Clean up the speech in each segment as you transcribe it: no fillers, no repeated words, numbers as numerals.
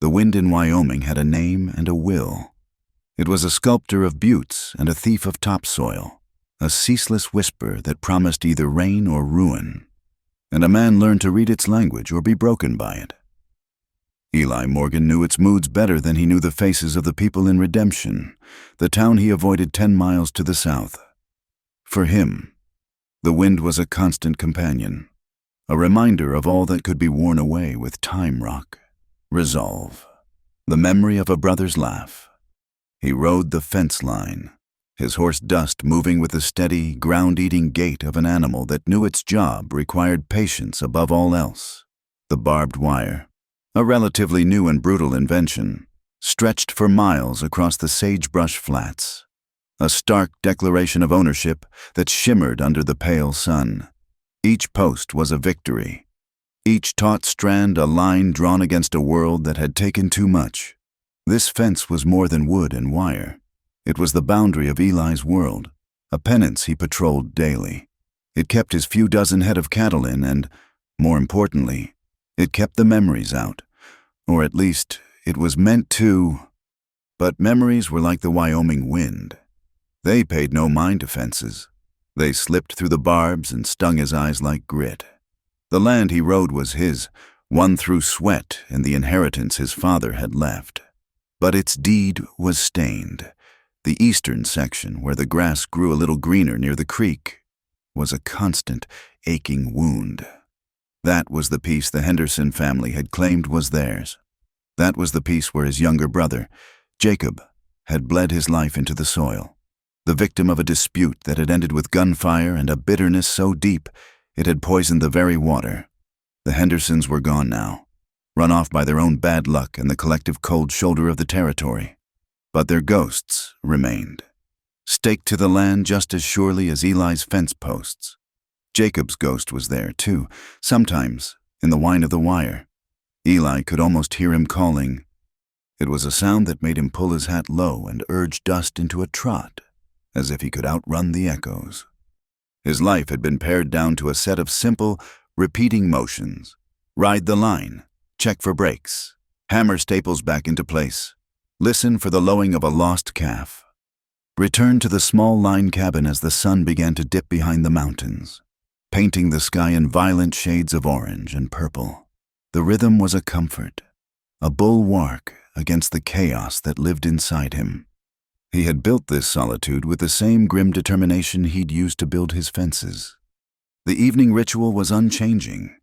The wind in Wyoming had a name and a will. It was a sculptor of buttes and a thief of topsoil, a ceaseless whisper that promised either rain or ruin. And a man learned to read its language or be broken by it. Eli Morgan knew its moods better than he knew the faces of the people in Redemption, the town he avoided 10 miles to the south. For him, the wind was a constant companion, a reminder of all that could be worn away with time rock, resolve, the memory of a brother's laugh. He rode the fence line, his horse Dust moving with the steady, ground-eating gait of an animal that knew its job required patience above all else. The barbed wire, a relatively new and brutal invention, stretched for miles across the sagebrush flats, a stark declaration of ownership that shimmered under the pale sun. Each post was a victory, each taut strand a line drawn against a world that had taken too much. This fence was more than wood and wire. It was the boundary of Eli's world, a penance he patrolled daily. It kept his few dozen head of cattle in and, more importantly, it kept the memories out. Or at least, it was meant to. But memories were like the Wyoming wind. They paid no mind to fences. They slipped through the barbs and stung his eyes like grit. The land he rode was his, won through sweat and the inheritance his father had left. But its deed was stained. The eastern section, where the grass grew a little greener near the creek, was a constant, aching wound. That was the piece the Henderson family had claimed was theirs. That was the piece where his younger brother, Jacob, had bled his life into the soil, the victim of a dispute that had ended with gunfire and a bitterness so deep it had poisoned the very water. The Hendersons were gone now, run off by their own bad luck and the collective cold shoulder of the territory. But their ghosts remained, staked to the land just as surely as Eli's fence posts. Jacob's ghost was there, too, sometimes, in the whine of the wire. Eli could almost hear him calling. It was a sound that made him pull his hat low and urge Dust into a trot, as if he could outrun the echoes. His life had been pared down to a set of simple, repeating motions. Ride the line, check for brakes, hammer staples back into place, listen for the lowing of a lost calf. Return to the small line cabin as the sun began to dip behind the mountains, painting the sky in violent shades of orange and purple. The rhythm was a comfort, a bulwark against the chaos that lived inside him. He had built this solitude with the same grim determination he'd used to build his fences. The evening ritual was unchanging.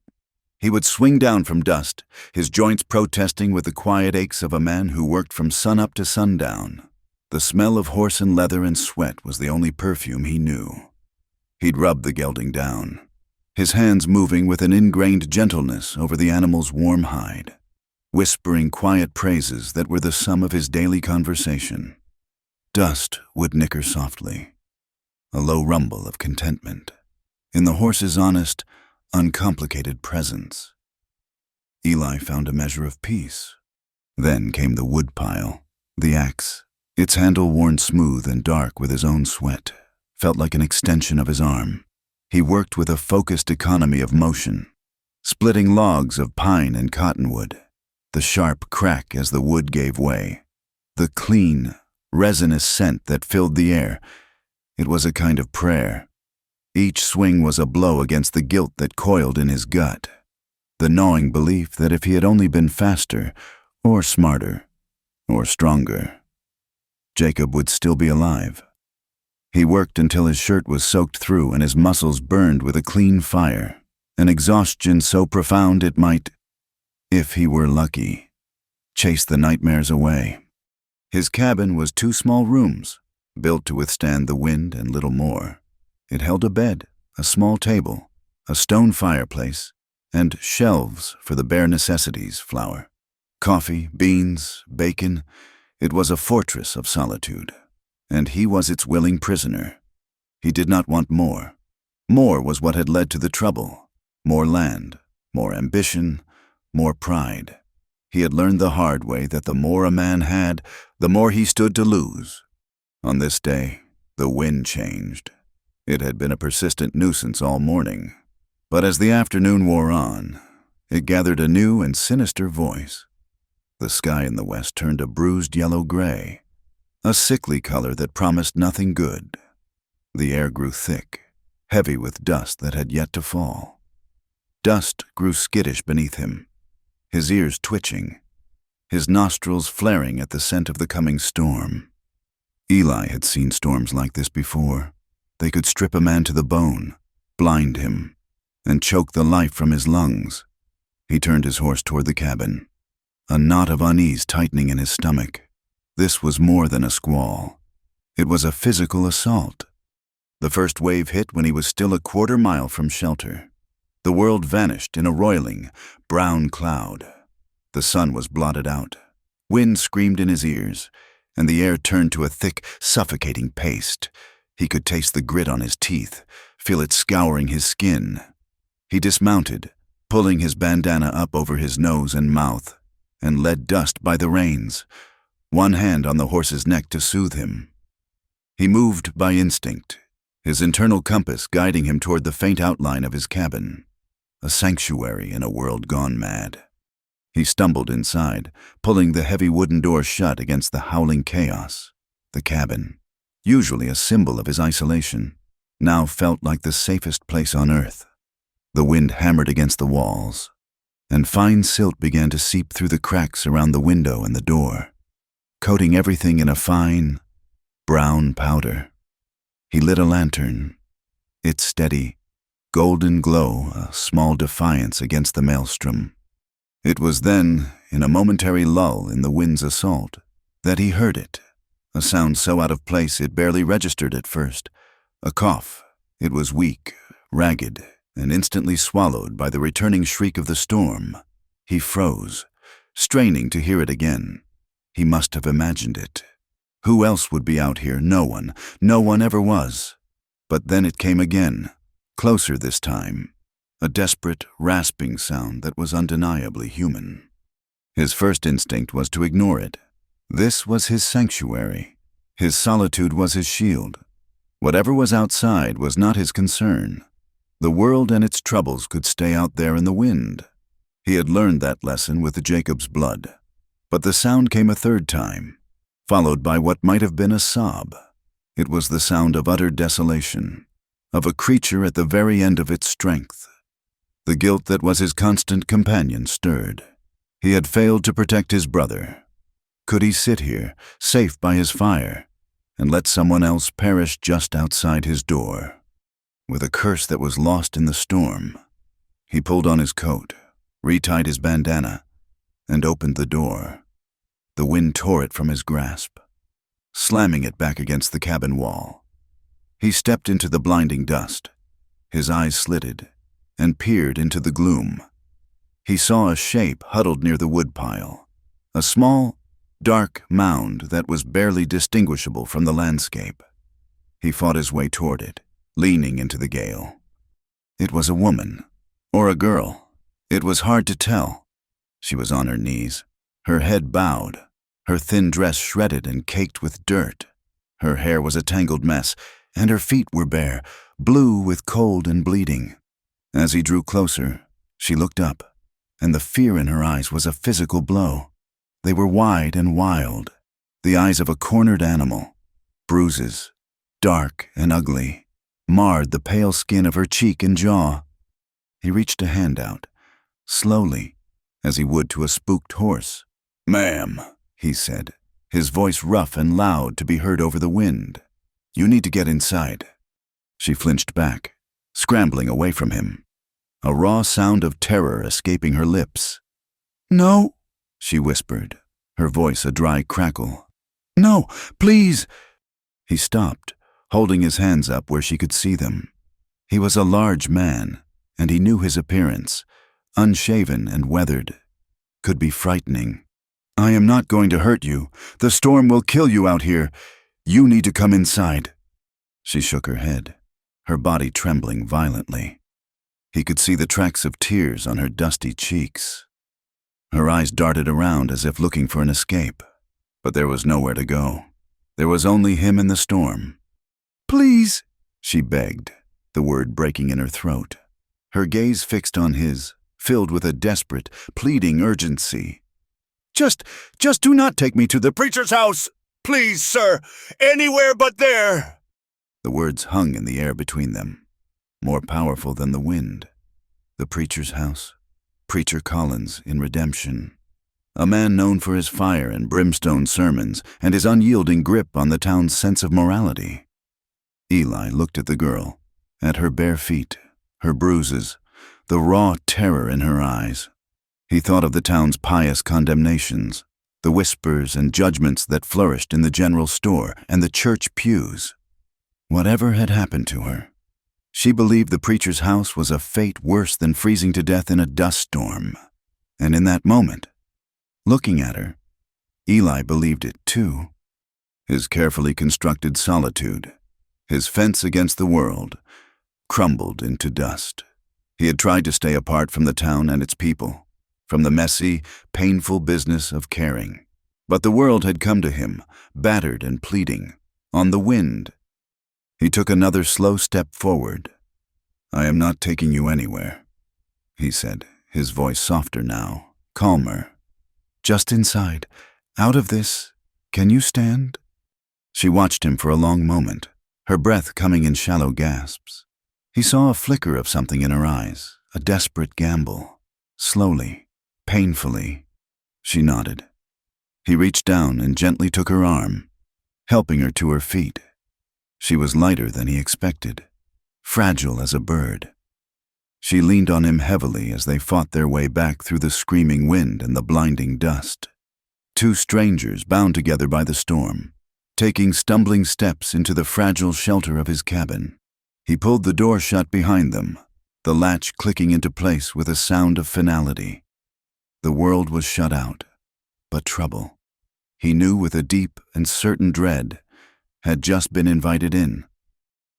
He would swing down from Dust, his joints protesting with the quiet aches of a man who worked from sunup to sundown. The smell of horse and leather and sweat was the only perfume he knew. He'd rub the gelding down, his hands moving with an ingrained gentleness over the animal's warm hide, whispering quiet praises that were the sum of his daily conversation. Dust would nicker softly, a low rumble of contentment, in the horse's honest, uncomplicated presence. Eli found a measure of peace. Then came the woodpile, the axe, its handle worn smooth and dark with his own sweat, felt like an extension of his arm. He worked with a focused economy of motion, splitting logs of pine and cottonwood, the sharp crack as the wood gave way, the clean, resinous scent that filled the air. It was a kind of prayer. Each swing was a blow against the guilt that coiled in his gut, the gnawing belief that if he had only been faster, or smarter, or stronger, Jacob would still be alive. He worked until his shirt was soaked through and his muscles burned with a clean fire, an exhaustion so profound it might, if he were lucky, chase the nightmares away. His cabin was 2 small rooms, built to withstand the wind and little more. It held a bed, a small table, a stone fireplace, and shelves for the bare necessities: flour, coffee, beans, bacon. It was a fortress of solitude, and he was its willing prisoner. He did not want more. More was what had led to the trouble. More land, more ambition, more pride. He had learned the hard way that the more a man had, the more he stood to lose. On this day, the wind changed. It had been a persistent nuisance all morning, but as the afternoon wore on, it gathered a new and sinister voice. The sky in the west turned a bruised yellow-gray, a sickly color that promised nothing good. The air grew thick, heavy with dust that had yet to fall. Dust grew skittish beneath him, his ears twitching, his nostrils flaring at the scent of the coming storm. Eli had seen storms like this before. They could strip a man to the bone, blind him, and choke the life from his lungs. He turned his horse toward the cabin, a knot of unease tightening in his stomach. This was more than a squall. It was a physical assault. The first wave hit when he was still a quarter-mile from shelter. The world vanished in a roiling, brown cloud. The sun was blotted out. Wind screamed in his ears, and the air turned to a thick, suffocating paste. He could taste the grit on his teeth, feel it scouring his skin. He dismounted, pulling his bandana up over his nose and mouth, and led Dust by the reins, one hand on the horse's neck to soothe him. He moved by instinct, his internal compass guiding him toward the faint outline of his cabin, a sanctuary in a world gone mad. He stumbled inside, pulling the heavy wooden door shut against the howling chaos. The cabin, usually a symbol of his isolation, now felt like the safest place on earth. The wind hammered against the walls, and fine silt began to seep through the cracks around the window and the door, coating everything in a fine, brown powder. He lit a lantern, its steady, golden glow a small defiance against the maelstrom. It was then, in a momentary lull in the wind's assault, that he heard it, a sound so out of place it barely registered at first. A cough. It was weak, ragged, and instantly swallowed by the returning shriek of the storm. He froze, straining to hear it again. He must have imagined it. Who else would be out here? No one. No one ever was. But then it came again, closer this time, a desperate, rasping sound that was undeniably human. His first instinct was to ignore it. This was his sanctuary. His solitude was his shield. Whatever was outside was not his concern. The world and its troubles could stay out there in the wind. He had learned that lesson with Jacob's blood. But the sound came a third time, followed by what might have been a sob. It was the sound of utter desolation, of a creature at the very end of its strength. The guilt that was his constant companion stirred. He had failed to protect his brother. Could he sit here, safe by his fire, and let someone else perish just outside his door? With a curse that was lost in the storm, he pulled on his coat, retied his bandana, and opened the door. The wind tore it from his grasp, slamming it back against the cabin wall. He stepped into the blinding dust, his eyes slitted, and peered into the gloom. He saw a shape huddled near the woodpile, a small, dark mound that was barely distinguishable from the landscape. He fought his way toward it, leaning into the gale. It was a woman, or a girl. It was hard to tell. She was on her knees, her head bowed, her thin dress shredded and caked with dirt. Her hair was a tangled mess, and her feet were bare, blue with cold and bleeding. As he drew closer, she looked up, and the fear in her eyes was a physical blow. They were wide and wild, the eyes of a cornered animal. Bruises, dark and ugly, marred the pale skin of her cheek and jaw. He reached a hand out, slowly, as he would to a spooked horse. "Ma'am," he said, his voice rough and loud to be heard over the wind. "You need to get inside." She flinched back, scrambling away from him, a raw sound of terror escaping her lips. "No," she whispered, her voice a dry crackle. "No, please." He stopped, holding his hands up where she could see them. He was a large man, and he knew his appearance, unshaven and weathered, could be frightening. "I am not going to hurt you. The storm will kill you out here. You need to come inside." She shook her head, her body trembling violently. He could see the tracks of tears on her dusty cheeks. Her eyes darted around as if looking for an escape, but there was nowhere to go. There was only him in the storm. "Please," she begged, the word breaking in her throat. Her gaze fixed on his, filled with a desperate, pleading urgency. Just do not take me to the preacher's house! Please, sir! Anywhere but there!" The words hung in the air between them, more powerful than the wind. The preacher's house. Preacher Collins in Redemption. A man known for his fire and brimstone sermons and his unyielding grip on the town's sense of morality. Eli looked at the girl, at her bare feet, her bruises, the raw terror in her eyes. He thought of the town's pious condemnations, the whispers and judgments that flourished in the general store and the church pews. Whatever had happened to her, she believed the preacher's house was a fate worse than freezing to death in a dust storm. And in that moment, looking at her, Eli believed it too. His carefully constructed solitude, his fence against the world, crumbled into dust. He had tried to stay apart from the town and its people, from the messy, painful business of caring. But the world had come to him, battered and pleading, on the wind. He took another slow step forward. "I am not taking you anywhere," he said, his voice softer now, calmer. "Just inside. Out of this. Can you stand?" She watched him for a long moment, her breath coming in shallow gasps. He saw a flicker of something in her eyes, a desperate gamble. Slowly, painfully, she nodded. He reached down and gently took her arm, helping her to her feet. She was lighter than he expected, fragile as a bird. She leaned on him heavily as they fought their way back through the screaming wind and the blinding dust. Two strangers bound together by the storm, taking stumbling steps into the fragile shelter of his cabin. He pulled the door shut behind them, the latch clicking into place with a sound of finality. The world was shut out, but trouble, he knew with a deep and certain dread, had just been invited in.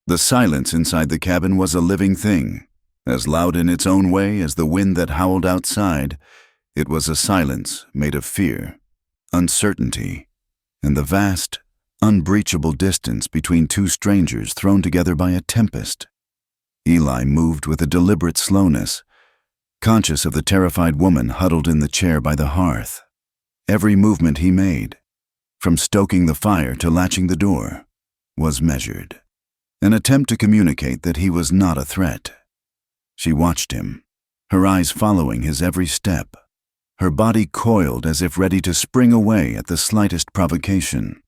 The silence inside the cabin was a living thing, as loud in its own way as the wind that howled outside. It was a silence made of fear, uncertainty, and the vast, unbreachable distance between two strangers thrown together by a tempest. Eli moved with a deliberate slowness, conscious of the terrified woman huddled in the chair by the hearth. Every movement he made, from stoking the fire to latching the door, was measured, an attempt to communicate that he was not a threat. She watched him, her eyes following his every step, her body coiled as if ready to spring away at the slightest provocation.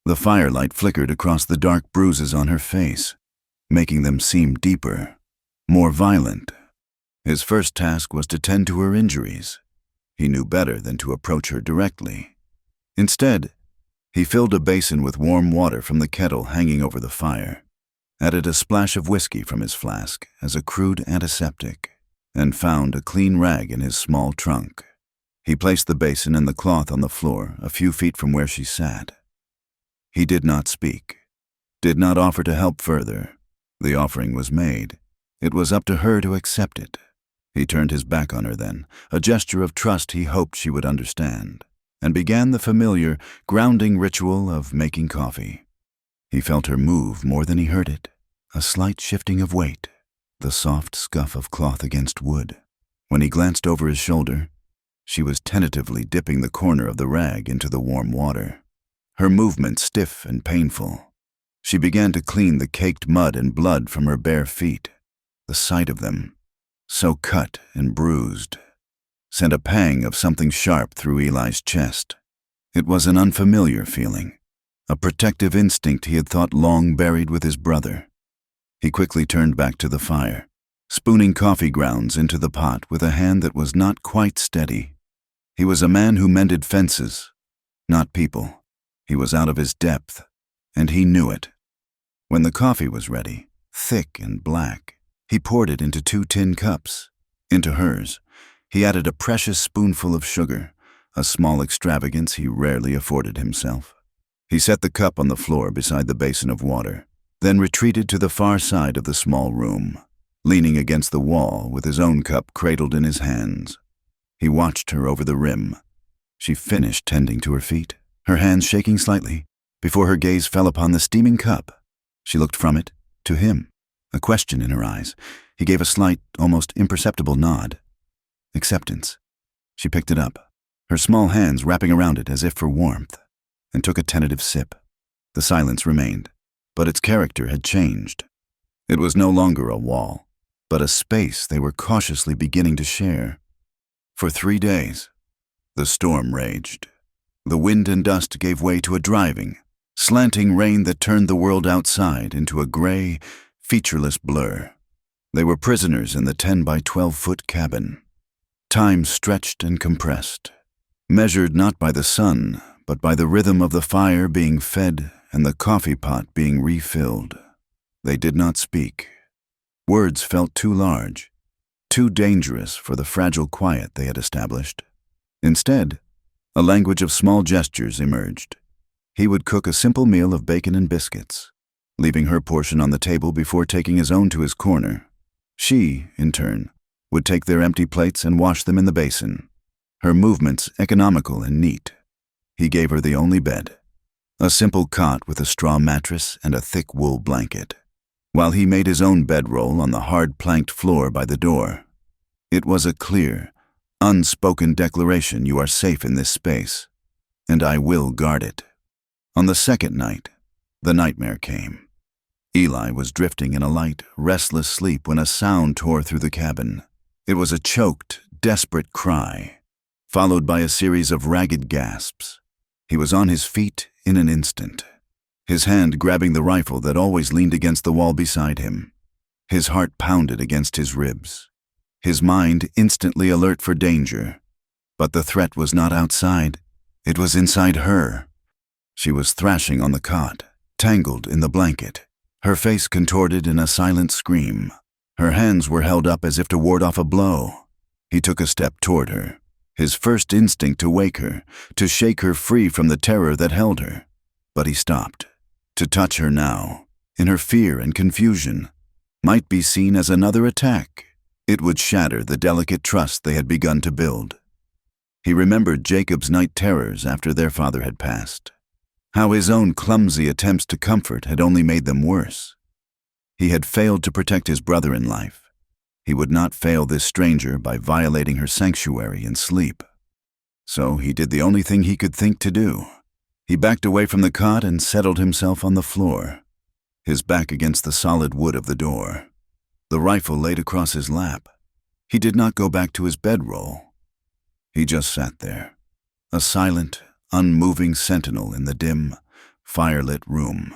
The firelight flickered across the dark bruises on her face, making them seem deeper, more violent. His first task was to tend to her injuries. He knew better than to approach her directly. Instead, he filled a basin with warm water from the kettle hanging over the fire, added a splash of whiskey from his flask as a crude antiseptic, and found a clean rag in his small trunk. He placed the basin and the cloth on the floor a few feet from where she sat. He did not speak, did not offer to help further. The offering was made. It was up to her to accept it. He turned his back on her then, a gesture of trust he hoped she would understand, and began the familiar, grounding ritual of making coffee. He felt her move more than he heard it, a slight shifting of weight, the soft scuff of cloth against wood. When he glanced over his shoulder, she was tentatively dipping the corner of the rag into the warm water, her movement stiff and painful. She began to clean the caked mud and blood from her bare feet. The sight of them, so cut and bruised, sent a pang of something sharp through Eli's chest. It was an unfamiliar feeling, a protective instinct he had thought long buried with his brother. He quickly turned back to the fire, spooning coffee grounds into the pot with a hand that was not quite steady. He was a man who mended fences, not people. He was out of his depth, and he knew it. When the coffee was ready, thick and black, he poured it into 2 tin cups. Into hers, he added a precious spoonful of sugar, a small extravagance he rarely afforded himself. He set the cup on the floor beside the basin of water, then retreated to the far side of the small room, leaning against the wall with his own cup cradled in his hands. He watched her over the rim. She finished tending to her feet, her hands shaking slightly, before her gaze fell upon the steaming cup. She looked from it to him, a question in her eyes. He gave a slight, almost imperceptible nod. Acceptance. She picked it up, her small hands wrapping around it as if for warmth, and took a tentative sip. The silence remained, but its character had changed. It was no longer a wall, but a space they were cautiously beginning to share. For 3 days, the storm raged. The wind and dust gave way to a driving, slanting rain that turned the world outside into a gray, featureless blur. They were prisoners in the 10 by 12-foot cabin. Time stretched and compressed, measured not by the sun, but by the rhythm of the fire being fed and the coffee pot being refilled. They did not speak. Words felt too large, too dangerous for the fragile quiet they had established. Instead, a language of small gestures emerged. He would cook a simple meal of bacon and biscuits, leaving her portion on the table before taking his own to his corner. She, in turn, would take their empty plates and wash them in the basin, her movements economical and neat. He gave her the only bed, a simple cot with a straw mattress and a thick wool blanket, while he made his own bedroll on the hard planked floor by the door. It was a clear, unspoken declaration: you are safe in this space, and I will guard it. On the second night, the nightmare came. Eli was drifting in a light, restless sleep when a sound tore through the cabin. It was a choked, desperate cry, followed by a series of ragged gasps. He was on his feet in an instant, his hand grabbing the rifle that always leaned against the wall beside him. His heart pounded against his ribs, his mind instantly alert for danger. But the threat was not outside, it was inside her. She was thrashing on the cot, tangled in the blanket, her face contorted in a silent scream. Her hands were held up as if to ward off a blow. He took a step toward her, his first instinct to wake her, to shake her free from the terror that held her. But he stopped. To touch her now, in her fear and confusion, might be seen as another attack. It would shatter the delicate trust they had begun to build. He remembered Jacob's night terrors after their father had passed, how his own clumsy attempts to comfort had only made them worse. He had failed to protect his brother in life. He would not fail this stranger by violating her sanctuary and sleep. So he did the only thing he could think to do. He backed away from the cot and settled himself on the floor, his back against the solid wood of the door, the rifle laid across his lap. He did not go back to his bedroll. He just sat there, a silent, unmoving sentinel in the dim, firelit room.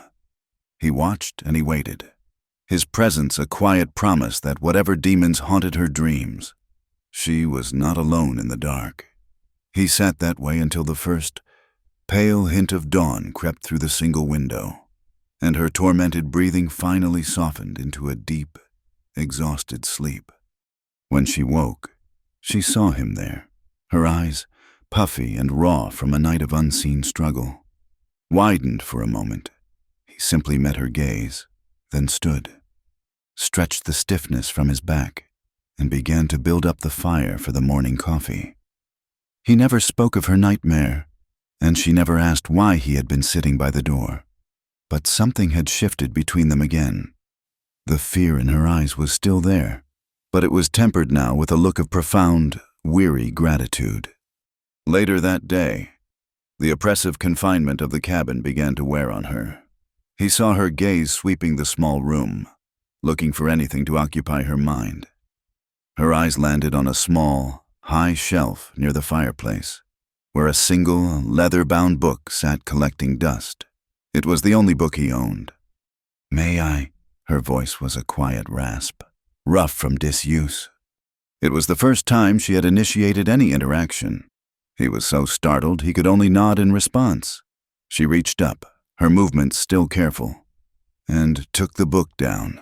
He watched and he waited, his presence a quiet promise that whatever demons haunted her dreams, she was not alone in the dark. He sat that way until the first pale hint of dawn crept through the single window, and her tormented breathing finally softened into a deep, exhausted sleep. When she woke, she saw him there, her eyes puffy and raw from a night of unseen struggle. Widened for a moment, he simply met her gaze, then stood, stretched the stiffness from his back, and began to build up the fire for the morning coffee. He never spoke of her nightmare, and she never asked why he had been sitting by the door. But something had shifted between them again. The fear in her eyes was still there, but it was tempered now with a look of profound, weary gratitude. Later that day, the oppressive confinement of the cabin began to wear on her. He saw her gaze sweeping the small room, looking for anything to occupy her mind. Her eyes landed on a small, high shelf near the fireplace, where a single, leather-bound book sat collecting dust. It was the only book he owned. "May I?" Her voice was a quiet rasp, rough from disuse. It was the first time she had initiated any interaction. He was so startled he could only nod in response. She reached up, her movements still careful, and took the book down.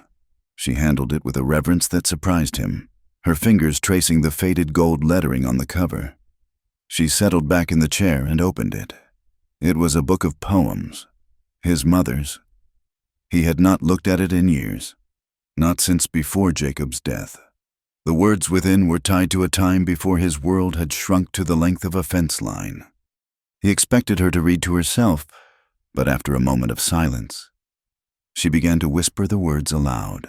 She handled it with a reverence that surprised him, her fingers tracing the faded gold lettering on the cover. She settled back in the chair and opened it. It was a book of poems, his mother's. He had not looked at it in years, not since before Jacob's death. The words within were tied to a time before his world had shrunk to the length of a fence line. He expected her to read to herself, but after a moment of silence, she began to whisper the words aloud.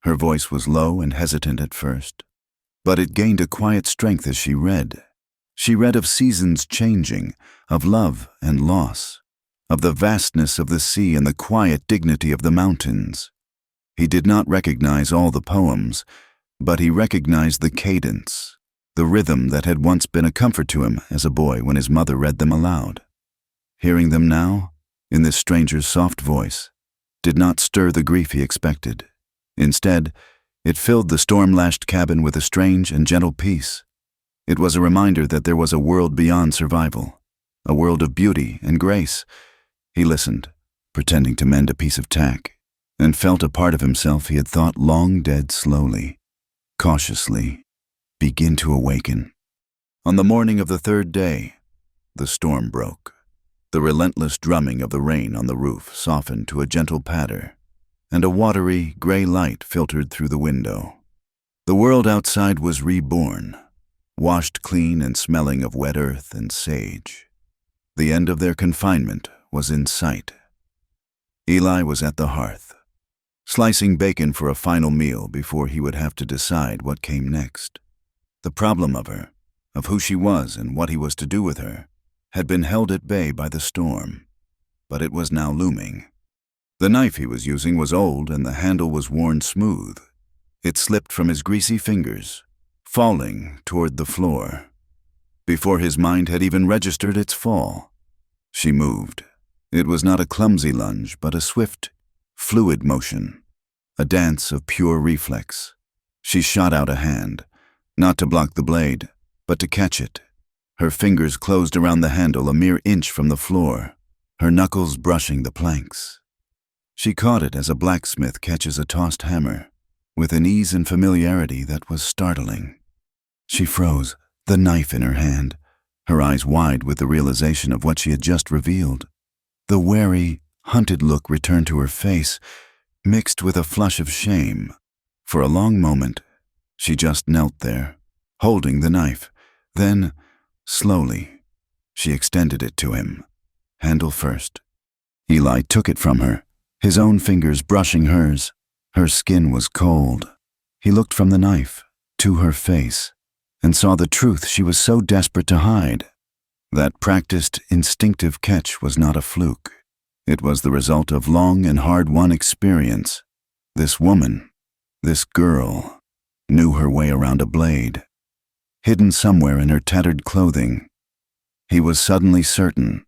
Her voice was low and hesitant at first, but it gained a quiet strength as she read. She read of seasons changing, of love and loss, of the vastness of the sea and the quiet dignity of the mountains. He did not recognize all the poems, but he recognized the cadence, the rhythm that had once been a comfort to him as a boy when his mother read them aloud. Hearing them now, in this stranger's soft voice, did not stir the grief he expected. Instead, it filled the storm-lashed cabin with a strange and gentle peace. It was a reminder that there was a world beyond survival, a world of beauty and grace. He listened, pretending to mend a piece of tack, and felt a part of himself he had thought long dead slowly, cautiously, begin to awaken. On the morning of the third day, the storm broke. The relentless drumming of the rain on the roof softened to a gentle patter, and a watery, gray light filtered through the window. The world outside was reborn, washed clean and smelling of wet earth and sage. The end of their confinement was in sight. Eli was at the hearth, slicing bacon for a final meal before he would have to decide what came next. The problem of her, of who she was and what he was to do with her, had been held at bay by the storm, but it was now looming. The knife he was using was old and the handle was worn smooth. It slipped from his greasy fingers, falling toward the floor. Before his mind had even registered its fall, she moved. It was not a clumsy lunge, but a swift, fluid motion, a dance of pure reflex. She shot out a hand, not to block the blade, but to catch it. Her fingers closed around the handle a mere inch from the floor, her knuckles brushing the planks. She caught it as a blacksmith catches a tossed hammer, with an ease and familiarity that was startling. She froze, the knife in her hand, her eyes wide with the realization of what she had just revealed. The wary, hunted look returned to her face, mixed with a flush of shame. For a long moment, she just knelt there, holding the knife. Then, slowly, she extended it to him, handle first. Eli took it from her, his own fingers brushing hers. Her skin was cold. He looked from the knife to her face and saw the truth she was so desperate to hide. That practiced, instinctive catch was not a fluke. It was the result of long and hard-won experience. This woman, this girl, knew her way around a blade, hidden somewhere in her tattered clothing. He was suddenly certain,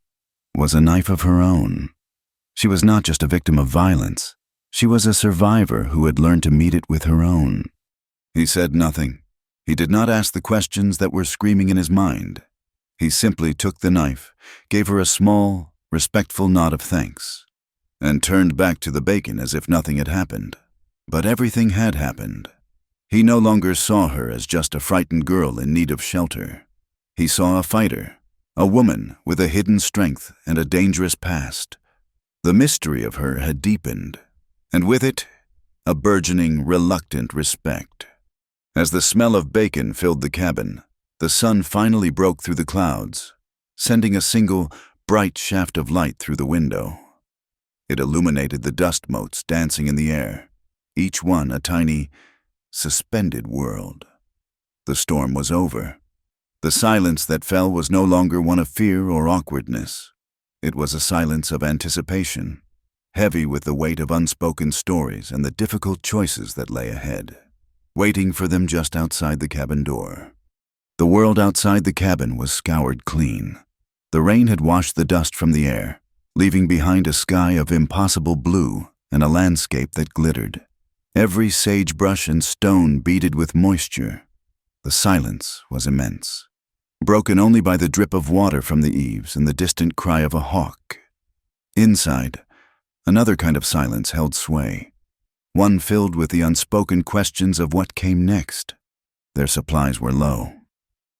was a knife of her own. She was not just a victim of violence. She was a survivor who had learned to meet it with her own. He said nothing. He did not ask the questions that were screaming in his mind. He simply took the knife, gave her a small, respectful nod of thanks, and turned back to the bacon as if nothing had happened. But everything had happened. He no longer saw her as just a frightened girl in need of shelter. He saw a fighter, a woman with a hidden strength and a dangerous past. The mystery of her had deepened, and with it, a burgeoning, reluctant respect. As the smell of bacon filled the cabin, the sun finally broke through the clouds, sending a single, bright shaft of light through the window. It illuminated the dust motes dancing in the air, each one a tiny, suspended world. The storm was over. The silence that fell was no longer one of fear or awkwardness. It was a silence of anticipation, heavy with the weight of unspoken stories and the difficult choices that lay ahead, waiting for them just outside the cabin door. The world outside the cabin was scoured clean. The rain had washed the dust from the air, leaving behind a sky of impossible blue and a landscape that glittered. Every sagebrush and stone beaded with moisture. The silence was immense, broken only by the drip of water from the eaves and the distant cry of a hawk. Inside, another kind of silence held sway, one filled with the unspoken questions of what came next. Their supplies were low.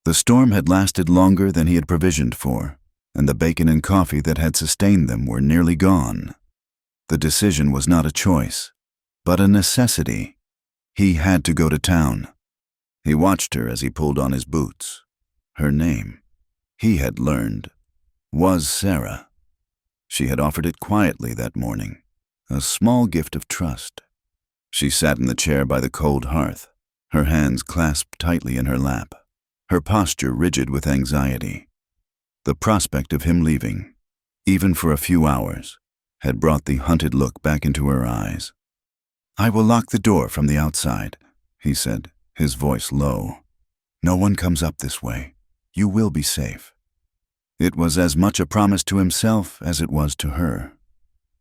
The storm had lasted longer than he had provisioned for, and the bacon and coffee that had sustained them were nearly gone. The decision was not a choice, but a necessity. He had to go to town. He watched her as he pulled on his boots. Her name, he had learned, was Sarah. She had offered it quietly that morning, a small gift of trust. She sat in the chair by the cold hearth, her hands clasped tightly in her lap. her posture rigid with anxiety. The prospect of him leaving, even for a few hours, had brought the hunted look back into her eyes. "I will lock the door from the outside," he said, his voice low. "No one comes up this way. You will be safe." It was as much a promise to himself as it was to her.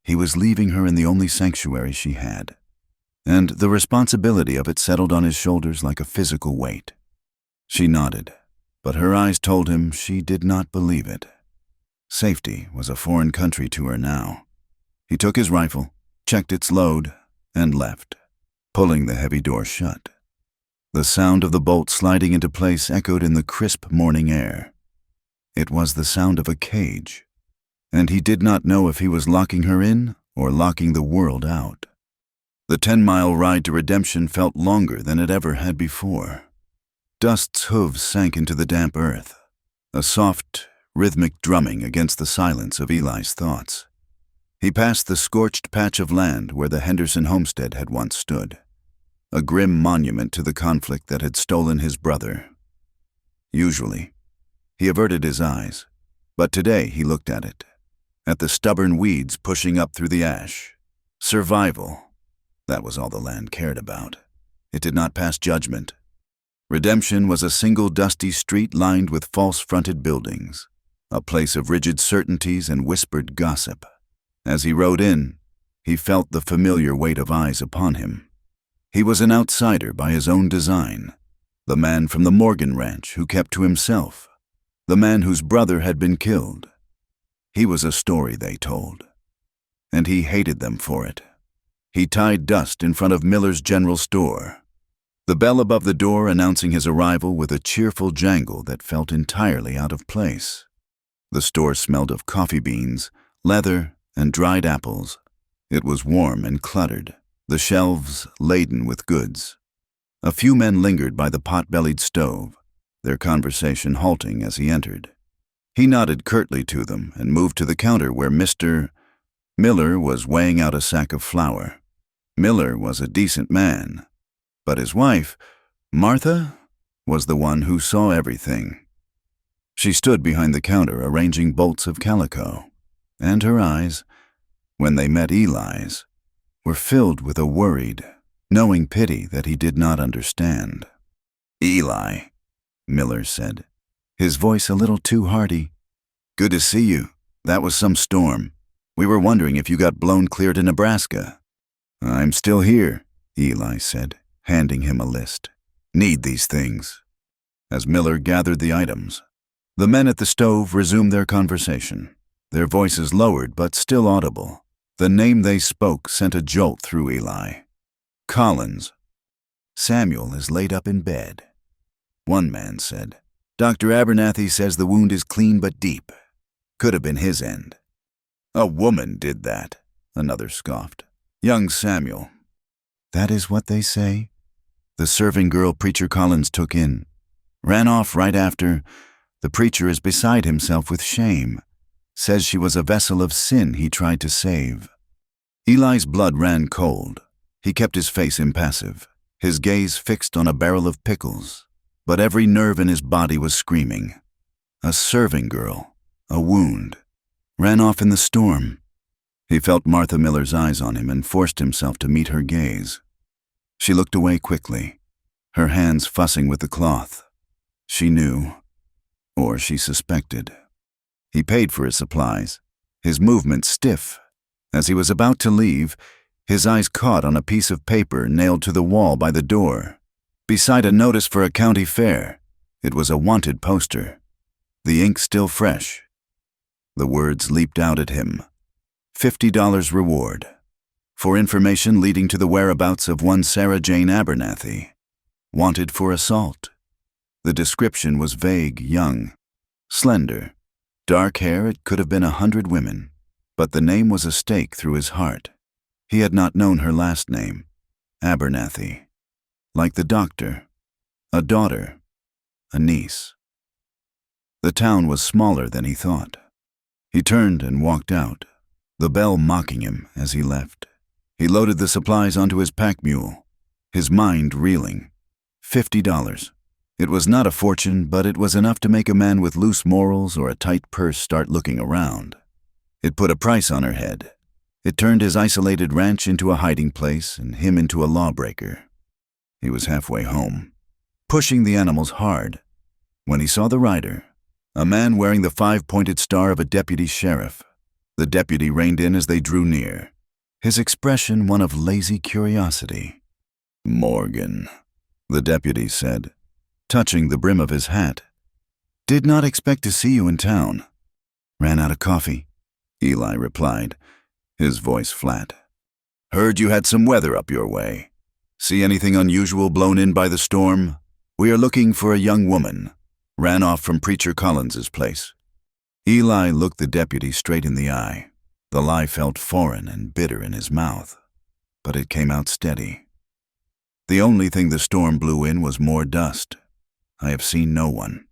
He was leaving her in the only sanctuary she had, and the responsibility of it settled on his shoulders like a physical weight. She nodded, but her eyes told him she did not believe it. Safety was a foreign country to her now. He took his rifle, checked its load, and left, pulling the heavy door shut. The sound of the bolt sliding into place echoed in the crisp morning air. It was the sound of a cage, and he did not know if he was locking her in or locking the world out. The 10-mile ride to redemption felt longer than it ever had before. Dust's hooves sank into the damp earth, a soft, rhythmic drumming against the silence of Eli's thoughts. He passed the scorched patch of land where the Henderson homestead had once stood, a grim monument to the conflict that had stolen his brother. Usually, he averted his eyes, but today he looked at it, at the stubborn weeds pushing up through the ash. Survival, that was all the land cared about. It did not pass judgment. Redemption was a single dusty street lined with false-fronted buildings, a place of rigid certainties and whispered gossip. As he rode in, he felt the familiar weight of eyes upon him. He was an outsider by his own design, the man from the Morgan Ranch who kept to himself, the man whose brother had been killed. He was a story they told, and he hated them for it. He tied Dust in front of Miller's General Store, the bell above the door announcing his arrival with a cheerful jangle that felt entirely out of place. The store smelled of coffee beans, leather, and dried apples. It was warm and cluttered, the shelves laden with goods. A few men lingered by the pot-bellied stove, their conversation halting as he entered. He nodded curtly to them and moved to the counter where Mr. Miller was weighing out a sack of flour. Miller was a decent man, but his wife, Martha, was the one who saw everything. She stood behind the counter arranging bolts of calico, and her eyes, when they met Eli's, were filled with a worried, knowing pity that he did not understand. "Eli," Miller said, his voice a little too hearty. "Good to see you. That was some storm. We were wondering if you got blown clear to Nebraska." "I'm still here," Eli said, handing him a list. "Need these things." As Miller gathered the items, the men at the stove resumed their conversation, their voices lowered but still audible. The name they spoke sent a jolt through Eli. "Collins." "Samuel is laid up in bed," one man said. "Dr. Abernathy says the wound is clean but deep. Could have been his end." "A woman did that," another scoffed. "Young Samuel." "That is what they say," the serving girl Preacher Collins took in. "Ran off right after. The preacher is beside himself with shame. Says she was a vessel of sin he tried to save." Eli's blood ran cold. He kept his face impassive, his gaze fixed on a barrel of pickles, but every nerve in his body was screaming. A serving girl, a wound, ran off in the storm. He felt Martha Miller's eyes on him and forced himself to meet her gaze. She looked away quickly, her hands fussing with the cloth. She knew, or she suspected. He paid for his supplies, his movement stiff. As he was about to leave, his eyes caught on a piece of paper nailed to the wall by the door. Beside a notice for a county fair, it was a wanted poster, the ink still fresh. The words leaped out at him. $50 reward for information leading to the whereabouts of one Sarah Jane Abernathy, wanted for assault. The description was vague, young, slender, dark hair. It could have been 100 women, but the name was a stake through his heart. He had not known her last name, Abernathy. Like the doctor, a daughter, a niece. The town was smaller than he thought. He turned and walked out, the bell mocking him as he left. He loaded the supplies onto his pack mule, his mind reeling. $50. It was not a fortune, but it was enough to make a man with loose morals or a tight purse start looking around. It put a price on her head. It turned his isolated ranch into a hiding place and him into a lawbreaker. He was halfway home, pushing the animals hard, when he saw the rider, a man wearing the 5-pointed star of a deputy sheriff. The deputy reined in as they drew near, his expression one of lazy curiosity. "Morgan," the deputy said, touching the brim of his hat. "Did not expect to see you in town. Ran out of coffee," Eli replied, his voice flat. "Heard you had some weather up your way. See anything unusual blown in by the storm? We are looking for a young woman. Ran off from Preacher Collins's place." Eli looked the deputy straight in the eye. The lie felt foreign and bitter in his mouth, but it came out steady. "The only thing the storm blew in was more dust. I have seen no one."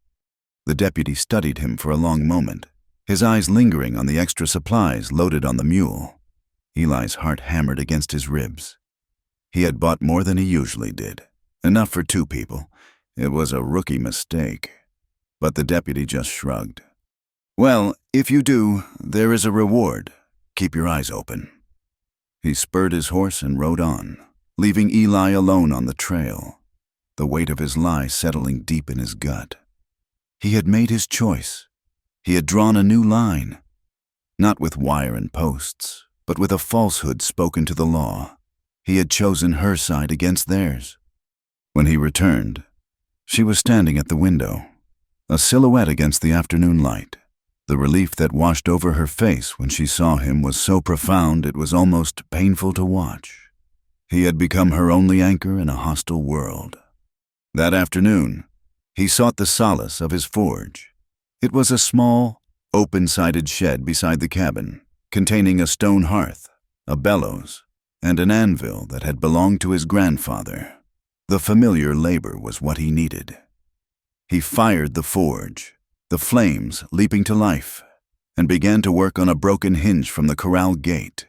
The deputy studied him for a long moment, his eyes lingering on the extra supplies loaded on the mule. Eli's heart hammered against his ribs. He had bought more than he usually did, enough for 2 people. It was a rookie mistake. But the deputy just shrugged. "Well, if you do, there is a reward. Keep your eyes open." He spurred his horse and rode on, leaving Eli alone on the trail, the weight of his lie settling deep in his gut. He had made his choice. He had drawn a new line, not with wire and posts, but with a falsehood spoken to the law. He had chosen her side against theirs. When he returned, she was standing at the window, a silhouette against the afternoon light. The relief that washed over her face when she saw him was so profound it was almost painful to watch. He had become her only anchor in a hostile world. That afternoon, he sought the solace of his forge. It was a small, open-sided shed beside the cabin, containing a stone hearth, a bellows, and an anvil that had belonged to his grandfather. The familiar labor was what he needed. He fired the forge, the flames leaping to life, and began to work on a broken hinge from the corral gate.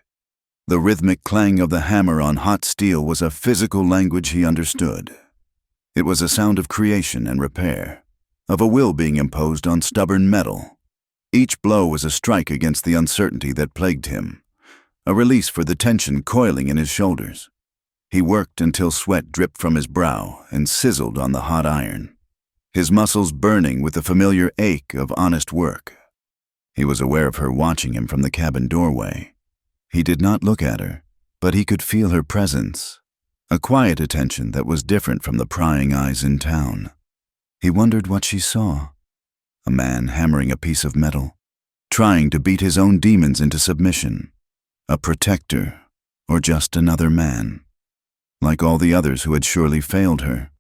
The rhythmic clang of the hammer on hot steel was a physical language he understood. It was a sound of creation and repair, of a will being imposed on stubborn metal. Each blow was a strike against the uncertainty that plagued him, a release for the tension coiling in his shoulders. He worked until sweat dripped from his brow and sizzled on the hot iron, his muscles burning with the familiar ache of honest work. He was aware of her watching him from the cabin doorway. He did not look at her, but he could feel her presence, a quiet attention that was different from the prying eyes in town. He wondered what she saw. A man hammering a piece of metal, trying to beat his own demons into submission. A protector, or just another man. Like all the others who had surely failed her.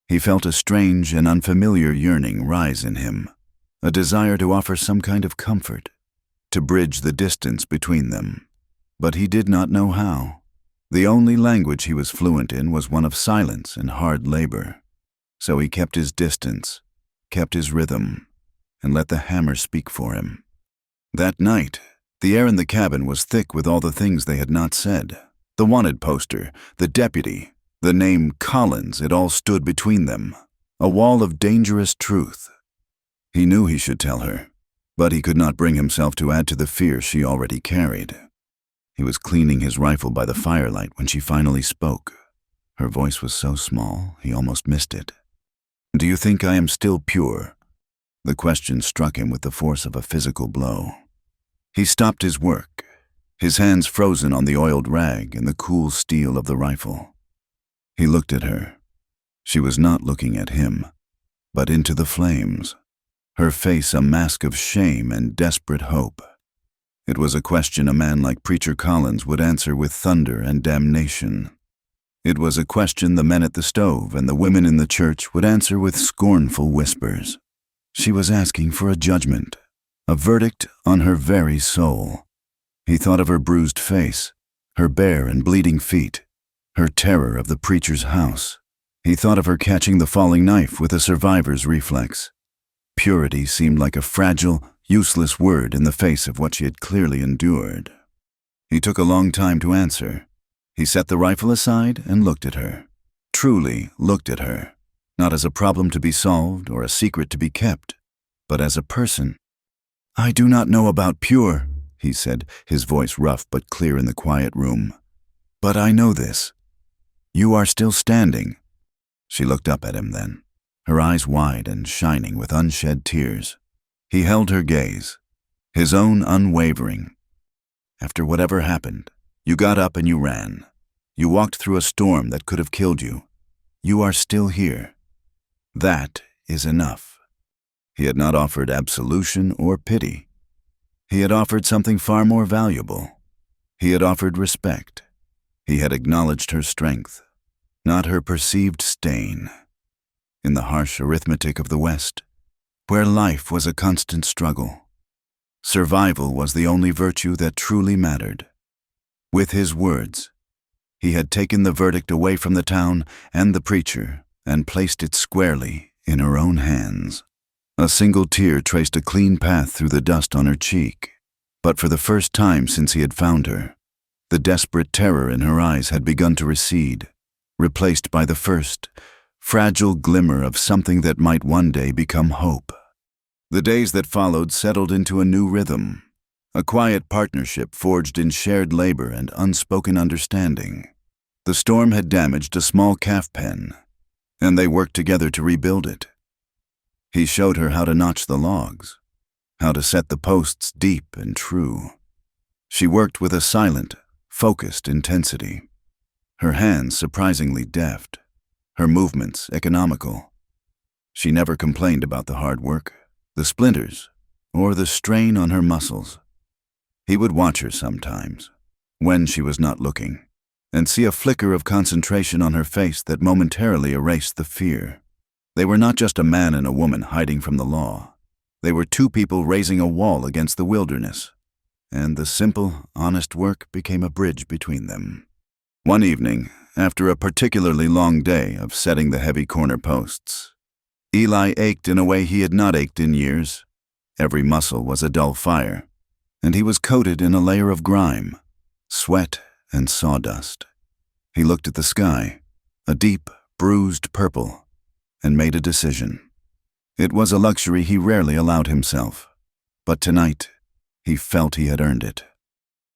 He felt a strange and unfamiliar yearning rise in him, a desire to offer some kind of comfort, to bridge the distance between them. But he did not know how. The only language he was fluent in was one of silence and hard labor. So he kept his distance, kept his rhythm, and let the hammer speak for him. That night, the air in the cabin was thick with all the things they had not said. The wanted poster, the deputy, the name Collins, it all stood between them, a wall of dangerous truth. He knew he should tell her, but he could not bring himself to add to the fear she already carried. He was cleaning his rifle by the firelight when she finally spoke. Her voice was so small, he almost missed it. "Do you think I am still pure?" The question struck him with the force of a physical blow. He stopped his work, his hands frozen on the oiled rag and the cool steel of the rifle. He looked at her. She was not looking at him, but into the flames, her face a mask of shame and desperate hope. It was a question a man like Preacher Collins would answer with thunder and damnation. It was a question the men at the stove and the women in the church would answer with scornful whispers. She was asking for a judgment, a verdict on her very soul. He thought of her bruised face, her bare and bleeding feet, her terror of the preacher's house. He thought of her catching the falling knife with a survivor's reflex. Purity seemed like a fragile, useless word in the face of what she had clearly endured. He took a long time to answer. He set the rifle aside and looked at her. Truly looked at her. not as a problem to be solved or a secret to be kept, but as a person. "I do not know about pure," he said, his voice rough but clear in the quiet room. "But I know this. You are still standing." She looked up at him then, her eyes wide and shining with unshed tears. He held her gaze, his own unwavering. "After whatever happened, you got up and you ran. You walked through a storm that could have killed you. You are still here. That is enough." He had not offered absolution or pity. He had offered something far more valuable. He had offered respect. He had acknowledged her strength, not her perceived stain. In the harsh arithmetic of the West, where life was a constant struggle, survival was the only virtue that truly mattered. With his words, he had taken the verdict away from the town and the preacher and placed it squarely in her own hands. A single tear traced a clean path through the dust on her cheek, but for the first time since he had found her, the desperate terror in her eyes had begun to recede, replaced by the first, fragile glimmer of something that might one day become hope. The days that followed settled into a new rhythm, a quiet partnership forged in shared labor and unspoken understanding. The storm had damaged a small calf pen, and they worked together to rebuild it. He showed her how to notch the logs, how to set the posts deep and true. She worked with a silent, focused intensity, her hands surprisingly deft, her movements economical. She never complained about the hard work, the splinters, or the strain on her muscles. He would watch her sometimes, when she was not looking, and see a flicker of concentration on her face that momentarily erased the fear. They were not just a man and a woman hiding from the law. They were two people raising a wall against the wilderness, and the simple, honest work became a bridge between them. One evening, after a particularly long day of setting the heavy corner posts, Eli ached in a way he had not ached in years. Every muscle was a dull fire, and he was coated in a layer of grime, sweat, and sawdust. He looked at the sky, a deep, bruised purple, and made a decision. It was a luxury he rarely allowed himself, but tonight he felt he had earned it.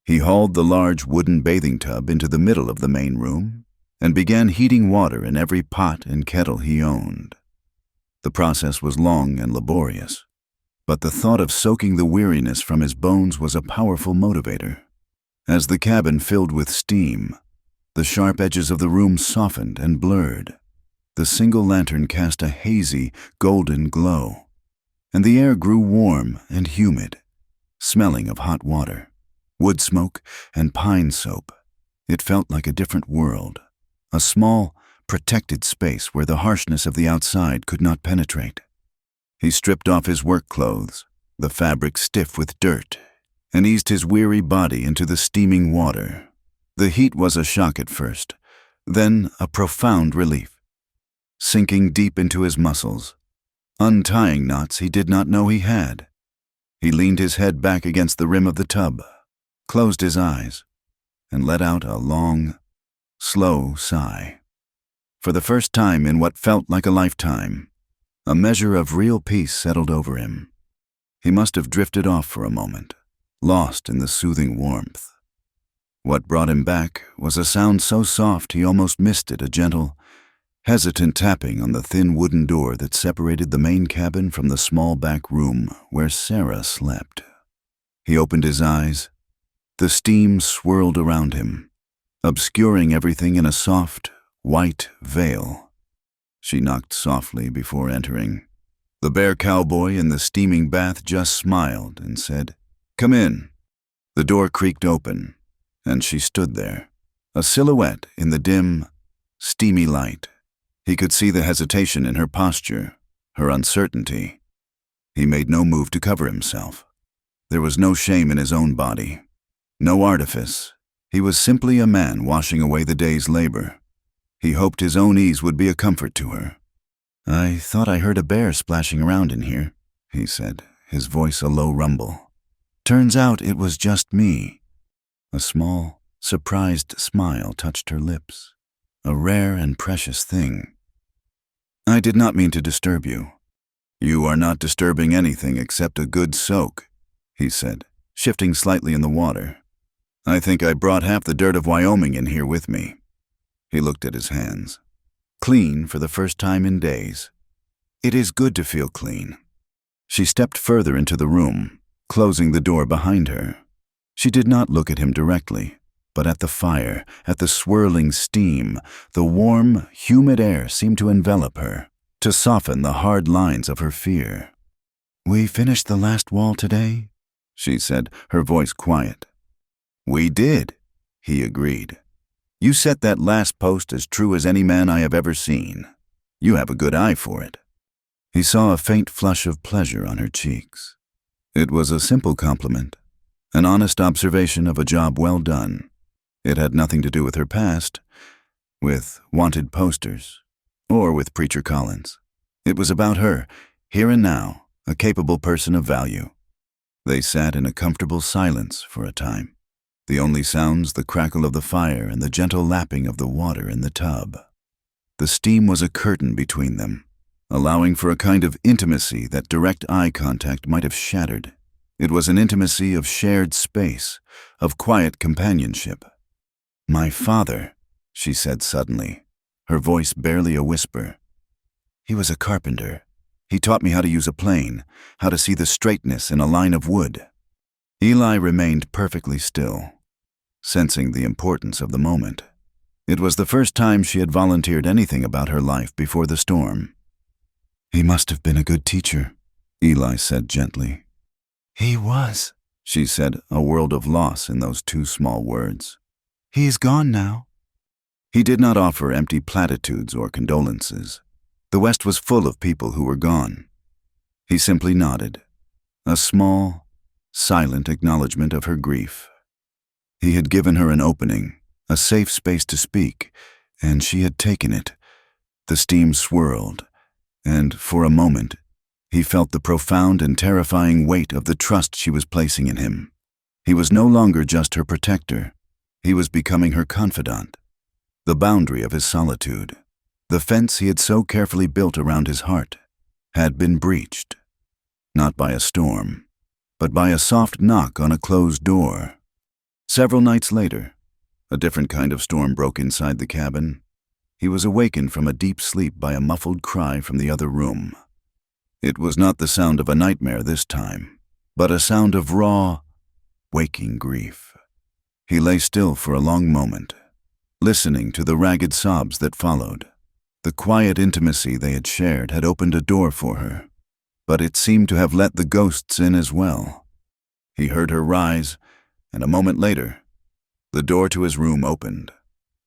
He hauled the large wooden bathing tub into the middle of the main room and began heating water in every pot and kettle he owned. The process was long and laborious, but the thought of soaking the weariness from his bones was a powerful motivator. As the cabin filled with steam, the sharp edges of the room softened and blurred. The single lantern cast a hazy, golden glow, and the air grew warm and humid, smelling of hot water, wood smoke, and pine soap. It felt like a different world, a small, protected space where the harshness of the outside could not penetrate. He stripped off his work clothes, the fabric stiff with dirt, and eased his weary body into the steaming water. The heat was a shock at first, then a profound relief. Sinking deep into his muscles, untying knots he did not know he had. He leaned his head back against the rim of the tub, closed his eyes, and let out a long, slow sigh. For the first time in what felt like a lifetime, a measure of real peace settled over him. He must have drifted off for a moment, lost in the soothing warmth. What brought him back was a sound so soft he almost missed it, a gentle, hesitant tapping on the thin wooden door that separated the main cabin from the small back room where Sarah slept. He opened his eyes. The steam swirled around him, obscuring everything in a soft, white veil. She knocked softly before entering. The bare cowboy in the steaming bath just smiled and said, "Come in." The door creaked open, and she stood there, a silhouette in the dim, steamy light. He could see the hesitation in her posture, her uncertainty. He made no move to cover himself. There was no shame in his own body, no artifice. He was simply a man washing away the day's labor. He hoped his own ease would be a comfort to her. "I thought I heard a bear splashing around in here," he said, his voice a low rumble. "Turns out it was just me." A small, surprised smile touched her lips, a rare and precious thing. I did not mean to disturb you. You are not disturbing anything except a good soak, he said, shifting slightly in the water. I think I brought half the dirt of Wyoming in here with me. He looked at his hands. Clean for the first time in days. It is good to feel clean. She stepped further into the room, closing the door behind her. She did not look at him directly, but at the fire, at the swirling steam. The warm, humid air seemed to envelop her, to soften the hard lines of her fear. "We finished the last wall today?" she said, her voice quiet. "We did," he agreed. "You set that last post as true as any man I have ever seen. You have a good eye for it." He saw a faint flush of pleasure on her cheeks. It was a simple compliment, an honest observation of a job well done. It had nothing to do with her past, with wanted posters, or with Preacher Collins. It was about her, here and now, a capable person of value. They sat in a comfortable silence for a time. The only sounds the crackle of the fire and the gentle lapping of the water in the tub. The steam was a curtain between them, allowing for a kind of intimacy that direct eye contact might have shattered. It was an intimacy of shared space, of quiet companionship. "My father," she said suddenly, her voice barely a whisper. "He was a carpenter. He taught me how to use a plane, how to see the straightness in a line of wood." Eli remained perfectly still, sensing the importance of the moment. It was the first time she had volunteered anything about her life before the storm. "He must have been a good teacher," Eli said gently. "He was," she said, a world of loss in those two small words. "He is gone now." He did not offer empty platitudes or condolences. The West was full of people who were gone. He simply nodded, a small, silent acknowledgement of her grief. He had given her an opening, a safe space to speak, and she had taken it. The steam swirled, and for a moment, he felt the profound and terrifying weight of the trust she was placing in him. He was no longer just her protector. He was becoming her confidant. The boundary of his solitude, the fence he had so carefully built around his heart, had been breached. Not by a storm, but by a soft knock on a closed door. Several nights later, a different kind of storm broke inside the cabin. He was awakened from a deep sleep by a muffled cry from the other room. It was not the sound of a nightmare this time, but a sound of raw, waking grief. He lay still for a long moment, listening to the ragged sobs that followed. The quiet intimacy they had shared had opened a door for her, but it seemed to have let the ghosts in as well. He heard her rise, and a moment later, the door to his room opened.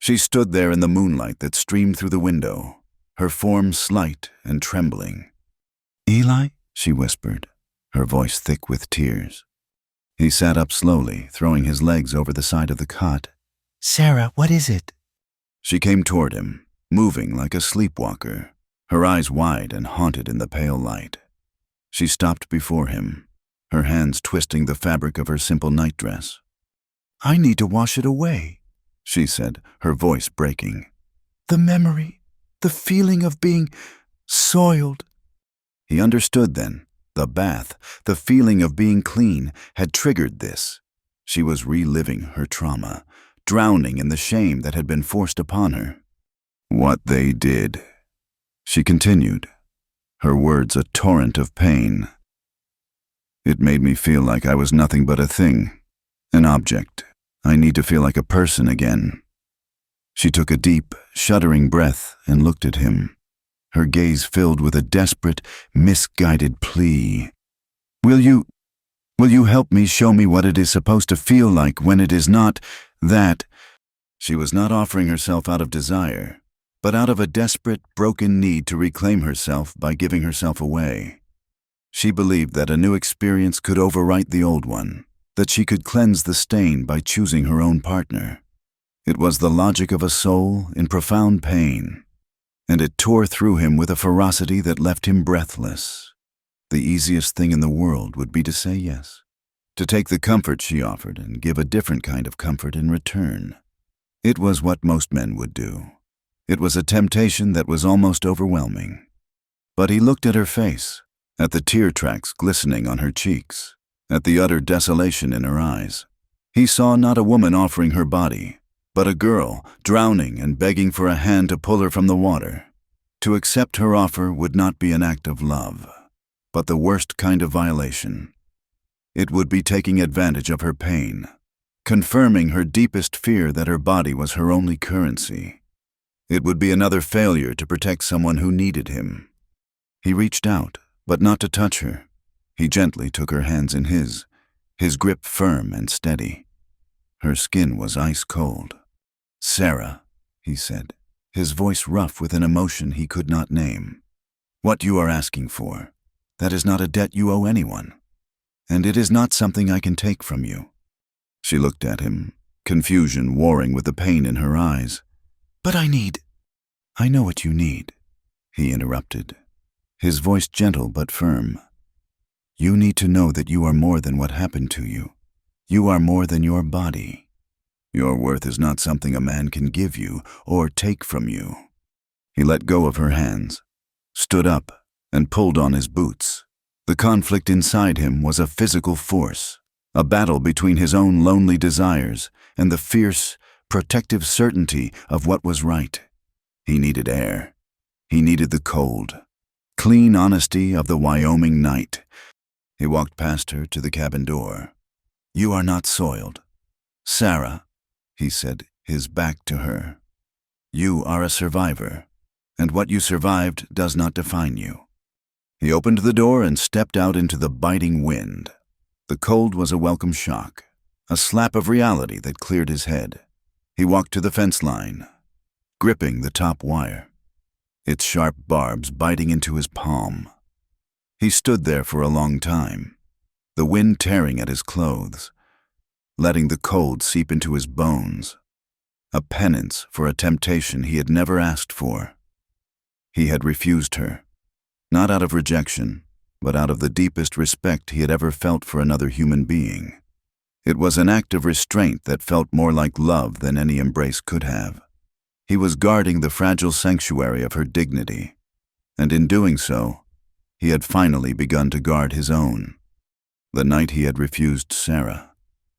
She stood there in the moonlight that streamed through the window, her form slight and trembling. "Eli?" she whispered, her voice thick with tears. He sat up slowly, throwing his legs over the side of the cot. "Sarah, what is it?" She came toward him, moving like a sleepwalker, her eyes wide and haunted in the pale light. She stopped before him, her hands twisting the fabric of her simple nightdress. "I need to wash it away," she said, her voice breaking. "The memory, the feeling of being soiled." He understood then. The bath, the feeling of being clean, had triggered this. She was reliving her trauma, drowning in the shame that had been forced upon her. "What they did," she continued, her words a torrent of pain. "It made me feel like I was nothing but a thing, an object. I need to feel like a person again." She took a deep, shuddering breath and looked at him, her gaze filled with a desperate, misguided plea. Will you help me show me what it is supposed to feel like when it is not that?" She was not offering herself out of desire, but out of a desperate, broken need to reclaim herself by giving herself away. She believed that a new experience could overwrite the old one, that she could cleanse the stain by choosing her own partner. It was the logic of a soul in profound pain, and it tore through him with a ferocity that left him breathless. The easiest thing in the world would be to say yes, to take the comfort she offered and give a different kind of comfort in return. It was what most men would do. It was a temptation that was almost overwhelming. But he looked at her face, at the tear tracks glistening on her cheeks, at the utter desolation in her eyes. He saw not a woman offering her body, but a girl drowning and begging for a hand to pull her from the water. To accept her offer would not be an act of love, but the worst kind of violation. It would be taking advantage of her pain, confirming her deepest fear that her body was her only currency. It would be another failure to protect someone who needed him. He reached out, but not to touch her. He gently took her hands in his grip firm and steady. Her skin was ice cold. "Sarah," he said, his voice rough with an emotion he could not name. "What you are asking for, that is not a debt you owe anyone, and it is not something I can take from you." She looked at him, confusion warring with the pain in her eyes. "But I know what you need," he interrupted, his voice gentle but firm. "You need to know that you are more than what happened to you. You are more than your body. Your worth is not something a man can give you or take from you." He let go of her hands, stood up, and pulled on his boots. The conflict inside him was a physical force, a battle between his own lonely desires and the fierce, protective certainty of what was right. He needed air. He needed the cold, clean honesty of the Wyoming night. He walked past her to the cabin door. "You are not soiled, Sarah," he said, his back to her. "You are a survivor, and what you survived does not define you." He opened the door and stepped out into the biting wind. The cold was a welcome shock, a slap of reality that cleared his head. He walked to the fence line, gripping the top wire, its sharp barbs biting into his palm. He stood there for a long time, the wind tearing at his clothes, letting the cold seep into his bones, a penance for a temptation he had never asked for. He had refused her, not out of rejection, but out of the deepest respect he had ever felt for another human being. It was an act of restraint that felt more like love than any embrace could have. He was guarding the fragile sanctuary of her dignity, and in doing so, he had finally begun to guard his own. The night he had refused Sarah,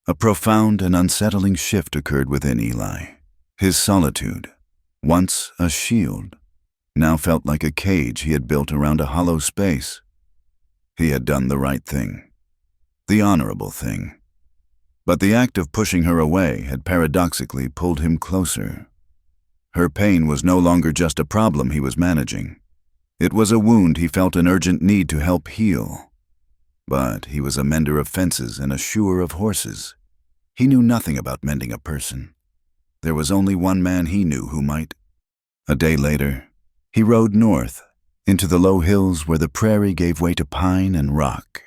a profound and unsettling shift occurred within Eli. His solitude, once a shield, now felt like a cage he had built around a hollow space. He had done the right thing, the honorable thing. But the act of pushing her away had paradoxically pulled him closer. Her pain was no longer just a problem he was managing. It was a wound he felt an urgent need to help heal. But he was a mender of fences and a shoer of horses. He knew nothing about mending a person. There was only one man he knew who might. A day later, he rode north, into the low hills where the prairie gave way to pine and rock.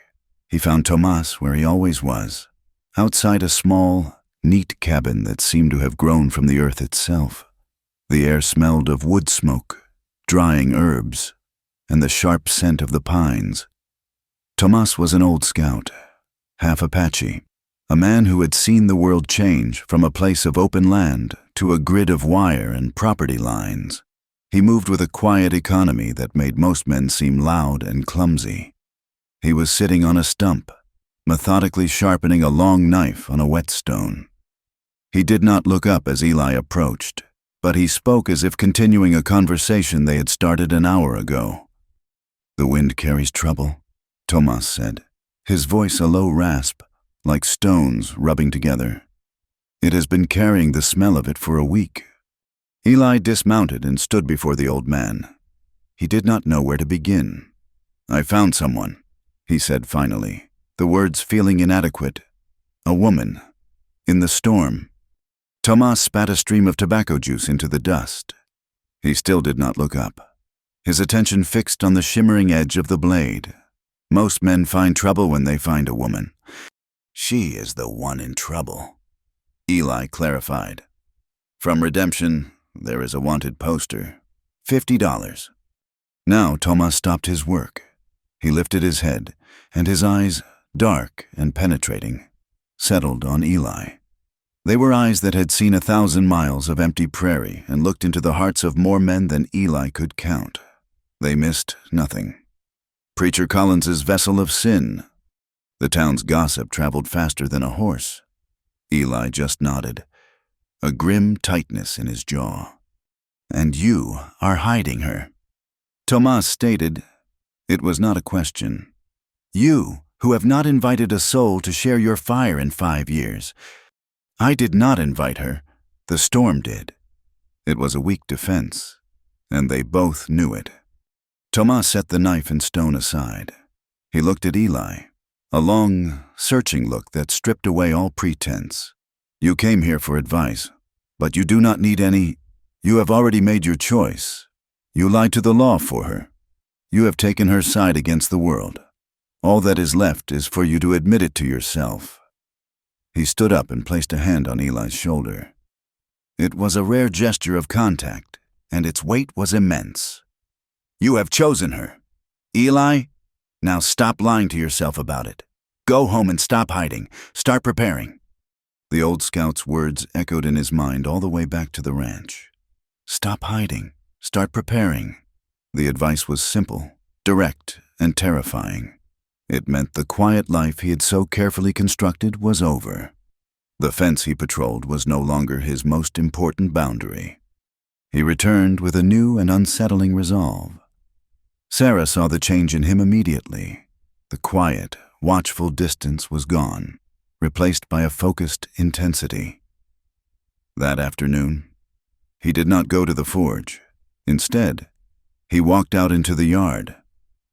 He found Tomas where he always was, outside a small, neat cabin that seemed to have grown from the earth itself. The air smelled of wood smoke, drying herbs, and the sharp scent of the pines. Tomas was an old scout, half Apache, a man who had seen the world change from a place of open land to a grid of wire and property lines. He moved with a quiet economy that made most men seem loud and clumsy. He was sitting on a stump, methodically sharpening a long knife on a whetstone. He did not look up as Eli approached, but he spoke as if continuing a conversation they had started an hour ago. "The wind carries trouble," Tomas said, his voice a low rasp, like stones rubbing together. "It has been carrying the smell of it for a week." Eli dismounted and stood before the old man. He did not know where to begin. "I found someone," he said finally, the words feeling inadequate. "A woman. In the storm." Tomas spat a stream of tobacco juice into the dust. He still did not look up, his attention fixed on the shimmering edge of the blade. Most men find trouble when they find a woman. "She is the one in trouble," Eli clarified. "From Redemption, there is a wanted poster. $50. Now Tomas stopped his work. He lifted his head, and his eyes, dark and penetrating, settled on Eli. They were eyes that had seen 1,000 miles of empty prairie and looked into the hearts of more men than Eli could count. They missed nothing. Preacher Collins's vessel of sin. The town's gossip traveled faster than a horse. Eli just nodded, a grim tightness in his jaw. "And you are hiding her." Tomas stated. It was not a question. "You, who have not invited a soul to share your fire in 5 years." "I did not invite her. The storm did." It was a weak defense, and they both knew it. Tomas set the knife and stone aside. He looked at Eli, a long, searching look that stripped away all pretense. "You came here for advice, but you do not need any. You have already made your choice. You lied to the law for her. You have taken her side against the world. All that is left is for you to admit it to yourself." He stood up and placed a hand on Eli's shoulder. It was a rare gesture of contact, and its weight was immense. "You have chosen her. Eli, now stop lying to yourself about it. Go home and stop hiding. Start preparing." The old scout's words echoed in his mind all the way back to the ranch. Stop hiding. Start preparing. The advice was simple, direct, and terrifying. It meant the quiet life he had so carefully constructed was over. The fence he patrolled was no longer his most important boundary. He returned with a new and unsettling resolve. Sarah saw the change in him immediately. The quiet, watchful distance was gone, replaced by a focused intensity. That afternoon, he did not go to the forge. Instead, he walked out into the yard,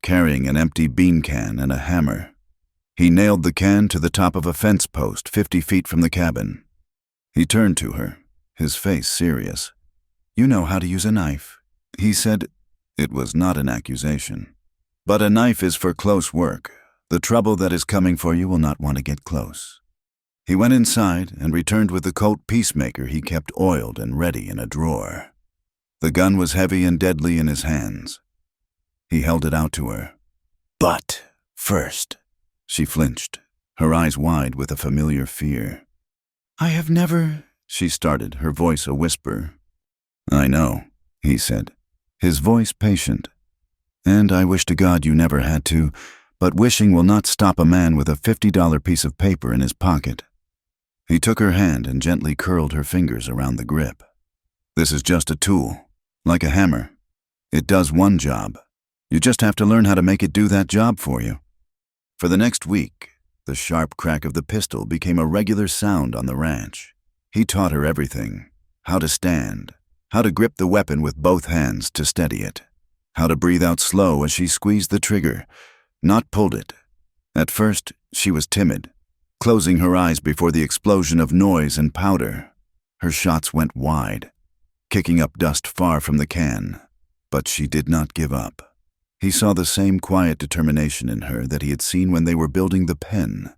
carrying an empty bean can and a hammer. He nailed the can to the top of a fence post 50 feet from the cabin. He turned to her, his face serious. "You know how to use a knife," he said. It was not an accusation. "But a knife is for close work. The trouble that is coming for you will not want to get close." He went inside and returned with the Colt Peacemaker he kept oiled and ready in a drawer. The gun was heavy and deadly in his hands. He held it out to her. "But first," she flinched, her eyes wide with a familiar fear. "I have never," she started, her voice a whisper. "I know," he said, his voice patient. "And I wish to God you never had to, but wishing will not stop a man with a $50 piece of paper in his pocket." He took her hand and gently curled her fingers around the grip. "This is just a tool, like a hammer. It does one job. You just have to learn how to make it do that job for you." For the next week, the sharp crack of the pistol became a regular sound on the ranch. He taught her everything: how to stand, how to grip the weapon with both hands to steady it, how to breathe out slow as she squeezed the trigger, not pulled it. At first, she was timid, closing her eyes before the explosion of noise and powder. Her shots went wide, kicking up dust far from the can, but she did not give up. He saw the same quiet determination in her that he had seen when they were building the pen.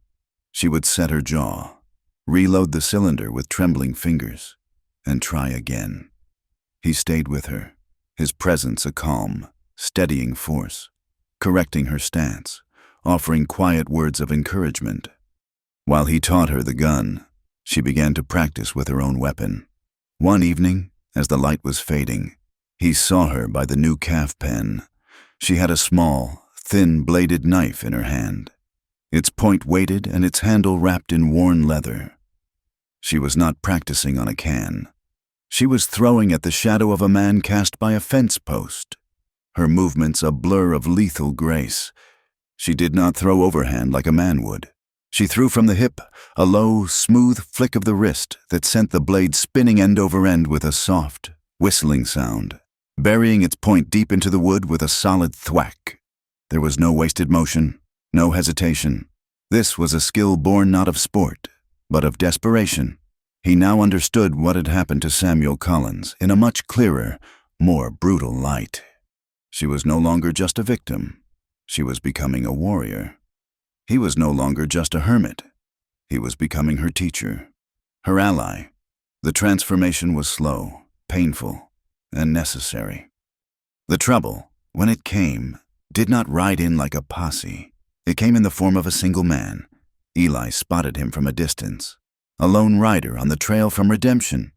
She would set her jaw, reload the cylinder with trembling fingers, and try again. He stayed with her, his presence a calm, steadying force, correcting her stance, offering quiet words of encouragement. While he taught her the gun, she began to practice with her own weapon. One evening, as the light was fading, he saw her by the new calf pen. She had a small, thin-bladed knife in her hand, its point weighted and its handle wrapped in worn leather. She was not practicing on a can. She was throwing at the shadow of a man cast by a fence post, her movements a blur of lethal grace. She did not throw overhand like a man would. She threw from the hip, a low, smooth flick of the wrist that sent the blade spinning end over end with a soft, whistling sound, burying its point deep into the wood with a solid thwack. There was no wasted motion, no hesitation. This was a skill born not of sport, but of desperation. He now understood what had happened to Samuel Collins in a much clearer, more brutal light. She was no longer just a victim. She was becoming a warrior. He was no longer just a hermit. He was becoming her teacher, her ally. The transformation was slow, painful, and necessary. The trouble, when it came, did not ride in like a posse. It came in the form of a single man. Eli spotted him from a distance, a lone rider on the trail from redemption.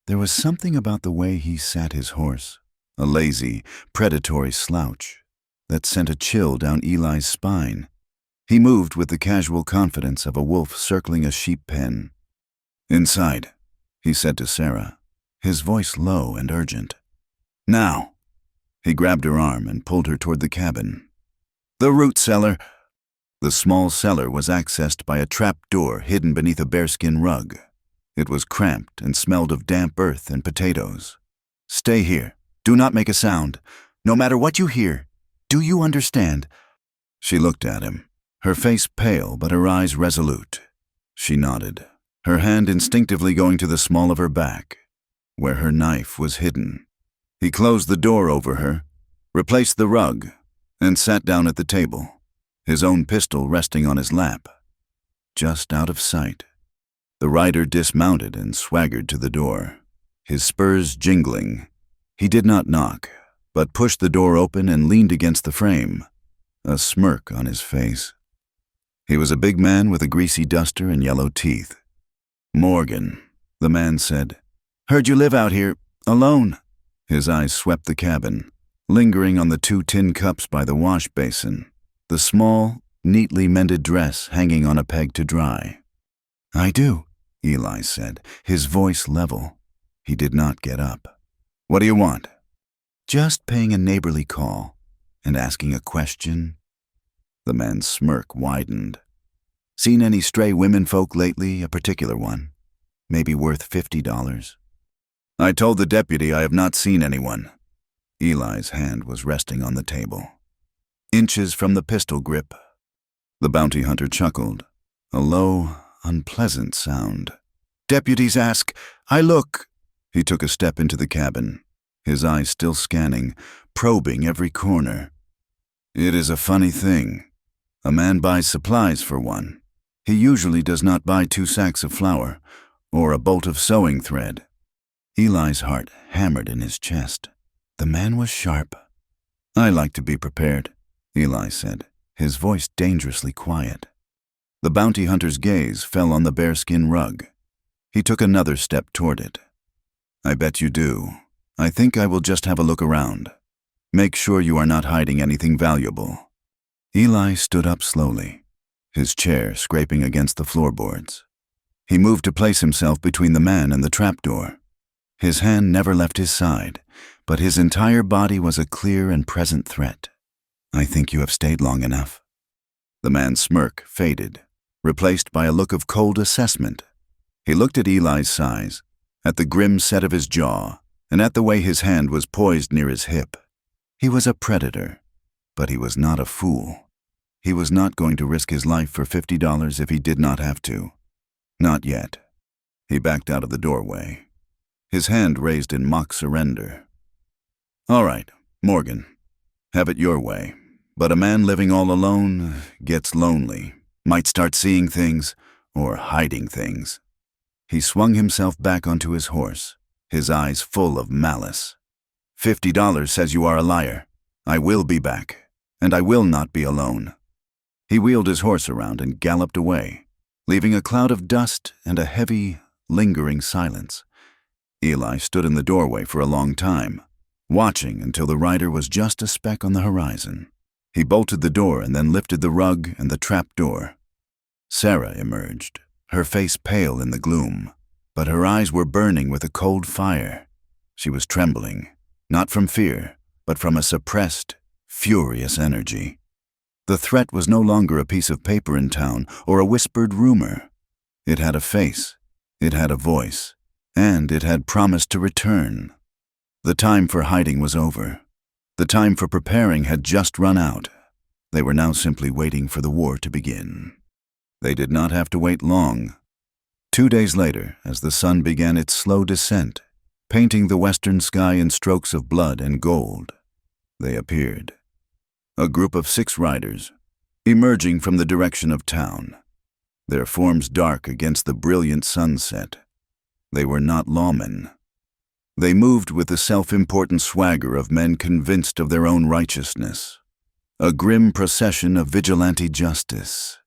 There was something about the way he sat his horse, a lazy, predatory slouch that sent a chill down Eli's spine. He moved with the casual confidence of a wolf circling a sheep pen. "Inside," he said to Sarah, his voice low and urgent. "Now." He grabbed her arm and pulled her toward the cabin. "The root cellar." The small cellar was accessed by a trap door hidden beneath a bearskin rug. It was cramped and smelled of damp earth and potatoes. "Stay here. Do not make a sound. No matter what you hear. Do you understand?" She looked at him, her face pale but her eyes resolute. She nodded, her hand instinctively going to the small of her back, where her knife was hidden. He closed the door over her, replaced the rug, and sat down at the table, his own pistol resting on his lap, just out of sight. The rider dismounted and swaggered to the door, his spurs jingling. He did not knock, but pushed the door open and leaned against the frame, a smirk on his face. He was a big man with a greasy duster and yellow teeth. "Morgan," the man said. "Heard you live out here, alone." His eyes swept the cabin, lingering on the 2 tin cups by the wash basin, the small, neatly mended dress hanging on a peg to dry. "I do," Eli said, his voice level. He did not get up. "What do you want?" "Just paying a neighborly call and asking a question." The man's smirk widened. "Seen any stray women folk lately, a particular one? Maybe worth $50. "I told the deputy I have not seen anyone." Eli's hand was resting on the table, inches from the pistol grip. The bounty hunter chuckled, a low, unpleasant sound. "Deputies ask, I look." He took a step into the cabin, his eyes still scanning, probing every corner. "It is a funny thing. A man buys supplies for one. He usually does not buy 2 sacks of flour or a bolt of sewing thread." Eli's heart hammered in his chest. The man was sharp. "I like to be prepared," Eli said, his voice dangerously quiet. The bounty hunter's gaze fell on the bearskin rug. He took another step toward it. "I bet you do. I think I will just have a look around. Make sure you are not hiding anything valuable." Eli stood up slowly, his chair scraping against the floorboards. He moved to place himself between the man and the trapdoor. His hand never left his side, but his entire body was a clear and present threat. "I think you have stayed long enough." The man's smirk faded, replaced by a look of cold assessment. He looked at Eli's size, at the grim set of his jaw, and at the way his hand was poised near his hip. He was a predator, but he was not a fool. He was not going to risk his life for $50 if he did not have to. Not yet. He backed out of the doorway, his hand raised in mock surrender. "All right, Morgan, have it your way. But a man living all alone gets lonely, might start seeing things or hiding things." He swung himself back onto his horse, his eyes full of malice. $50 says you are a liar. I will be back, and I will not be alone." He wheeled his horse around and galloped away, leaving a cloud of dust and a heavy, lingering silence. Eli stood in the doorway for a long time, watching until the rider was just a speck on the horizon. He bolted the door and then lifted the rug and the trap door. Sarah emerged, her face pale in the gloom, but her eyes were burning with a cold fire. She was trembling, not from fear, but from a suppressed, furious energy. The threat was no longer a piece of paper in town or a whispered rumor. It had a face, it had a voice, and it had promised to return. The time for hiding was over. The time for preparing had just run out. They were now simply waiting for the war to begin. They did not have to wait long. 2 days later, as the sun began its slow descent, painting the western sky in strokes of blood and gold, they appeared. A group of 6 riders, emerging from the direction of town, their forms dark against the brilliant sunset. They were not lawmen. They moved with the self-important swagger of men convinced of their own righteousness, a grim procession of vigilante justice.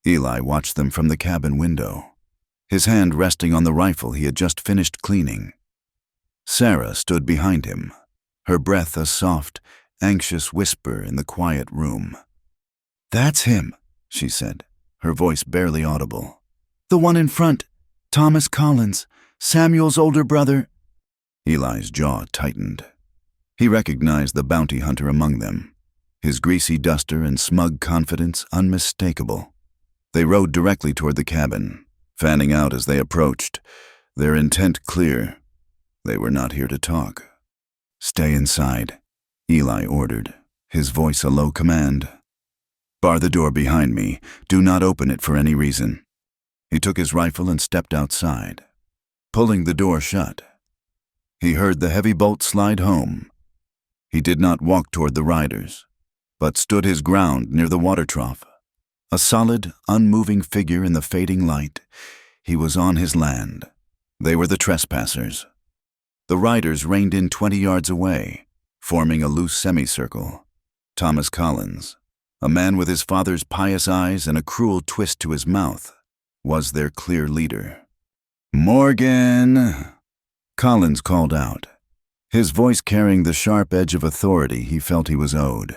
Eli watched them from the cabin window, his hand resting on the rifle he had just finished cleaning. Sarah stood behind him, her breath a soft, anxious whisper in the quiet room. "That's him," she said, her voice barely audible. "The one in front, Thomas Collins, Samuel's older brother." Eli's jaw tightened. He recognized the bounty hunter among them, his greasy duster and smug confidence unmistakable. They rode directly toward the cabin, fanning out as they approached, their intent clear. They were not here to talk. "Stay inside," Eli ordered, his voice a low command. "Bar the door behind me. Do not open it for any reason." He took his rifle and stepped outside, pulling the door shut. He heard the heavy bolt slide home. He did not walk toward the riders, but stood his ground near the water trough. A solid, unmoving figure in the fading light. He was on his land. They were the trespassers. The riders reined in 20 yards away, forming a loose semicircle. Thomas Collins, a man with his father's pious eyes and a cruel twist to his mouth, was their clear leader. "Morgan!" Collins called out, his voice carrying the sharp edge of authority he felt he was owed.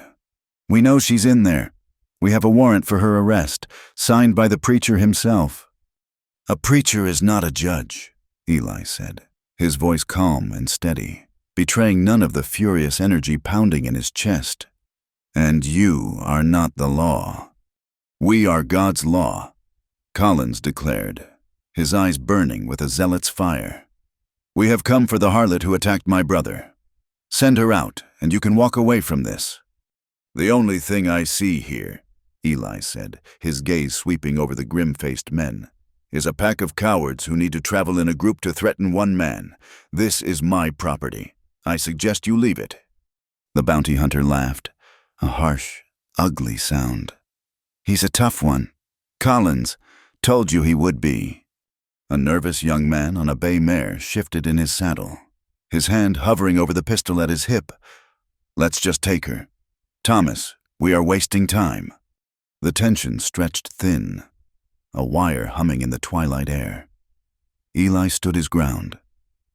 "We know she's in there. We have a warrant for her arrest, signed by the preacher himself." "A preacher is not a judge," Eli said, his voice calm and steady, betraying none of the furious energy pounding in his chest. "And you are not the law. We are God's law," Collins declared, his eyes burning with a zealot's fire. "We have come for the harlot who attacked my brother. Send her out, and you can walk away from this." "The only thing I see here," Eli said, his gaze sweeping over the grim-faced men, "is a pack of cowards who need to travel in a group to threaten one man. This is my property. I suggest you leave it." The bounty hunter laughed, a harsh, ugly sound. "He's a tough one. Collins told you he would be." A nervous young man on a bay mare shifted in his saddle, his hand hovering over the pistol at his hip. "Let's just take her. Thomas, we are wasting time." The tension stretched thin, a wire humming in the twilight air. Eli stood his ground,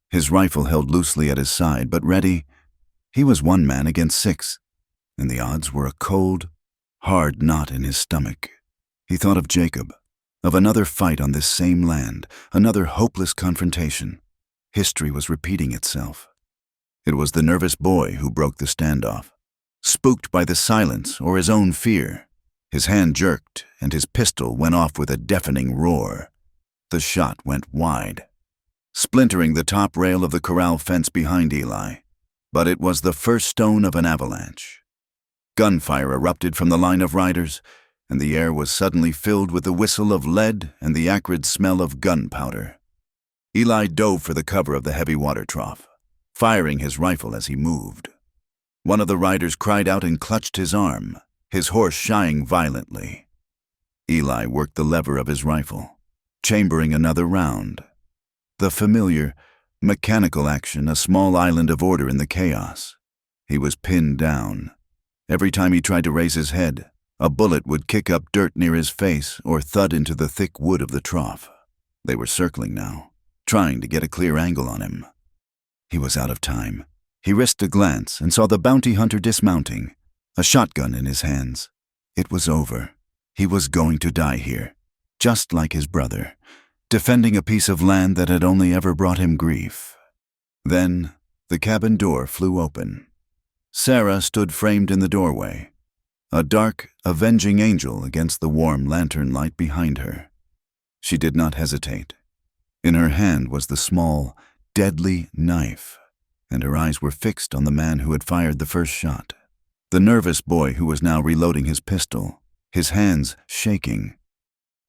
his rifle held loosely at his side, but ready. He was one man against 6, and the odds were a cold, hard knot in his stomach. He thought of Jacob, of another fight on this same land, another hopeless confrontation. History was repeating itself. It was the nervous boy who broke the standoff, spooked by the silence or his own fear. His hand jerked, and his pistol went off with a deafening roar. The shot went wide, splintering the top rail of the corral fence behind Eli. But it was the first stone of an avalanche. Gunfire erupted from the line of riders, and the air was suddenly filled with the whistle of lead and the acrid smell of gunpowder. Eli dove for the cover of the heavy water trough, firing his rifle as he moved. One of the riders cried out and clutched his arm, his horse shying violently. Eli worked the lever of his rifle, chambering another round. The familiar, mechanical action, a small island of order in the chaos. He was pinned down. Every time he tried to raise his head, a bullet would kick up dirt near his face or thud into the thick wood of the trough. They were circling now, trying to get a clear angle on him. He was out of time. He risked a glance and saw the bounty hunter dismounting, a shotgun in his hands. It was over. He was going to die here, just like his brother, defending a piece of land that had only ever brought him grief. Then the cabin door flew open. Sarah stood framed in the doorway, a dark, avenging angel against the warm lantern light behind her. She did not hesitate. In her hand was the small, deadly knife, and her eyes were fixed on the man who had fired the first shot. The nervous boy who was now reloading his pistol, his hands shaking.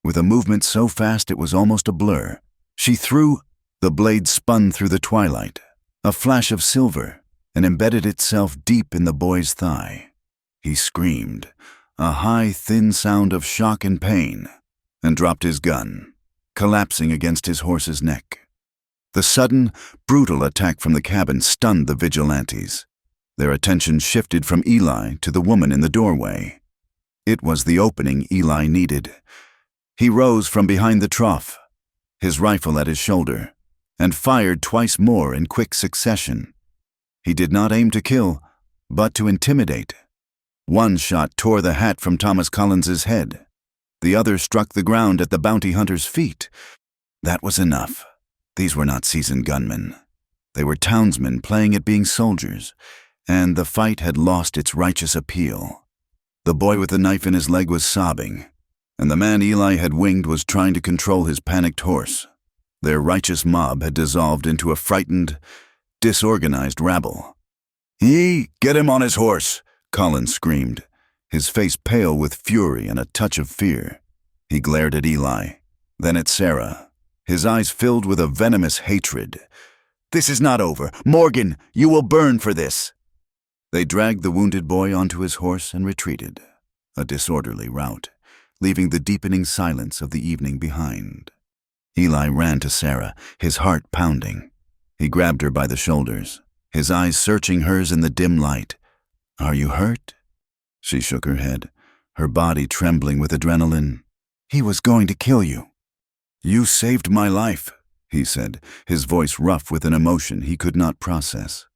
With a movement so fast it was almost a blur, she threw. The blade spun through the twilight, a flash of silver, and embedded itself deep in the boy's thigh. He screamed, a high, thin sound of shock and pain, and dropped his gun, collapsing against his horse's neck. The sudden, brutal attack from the cabin stunned the vigilantes. Their attention shifted from Eli to the woman in the doorway. It was the opening Eli needed. He rose from behind the trough, his rifle at his shoulder, and fired twice more in quick succession. He did not aim to kill, but to intimidate. One shot tore the hat from Thomas Collins's head. The other struck the ground at the bounty hunter's feet. That was enough. These were not seasoned gunmen. They were townsmen playing at being soldiers, and the fight had lost its righteous appeal. The boy with the knife in his leg was sobbing, and the man Eli had winged was trying to control his panicked horse. Their righteous mob had dissolved into a frightened, disorganized rabble. Get him on his horse!" Collins screamed, his face pale with fury and a touch of fear. He glared at Eli, then at Sarah, his eyes filled with a venomous hatred. "This is not over. Morgan, you will burn for this." They dragged the wounded boy onto his horse and retreated, a disorderly rout, leaving the deepening silence of the evening behind. Eli ran to Sarah, his heart pounding. He grabbed her by the shoulders, his eyes searching hers in the dim light. "Are you hurt?" She shook her head, her body trembling with adrenaline. "He was going to kill you." "You saved my life," he said, his voice rough with an emotion he could not process.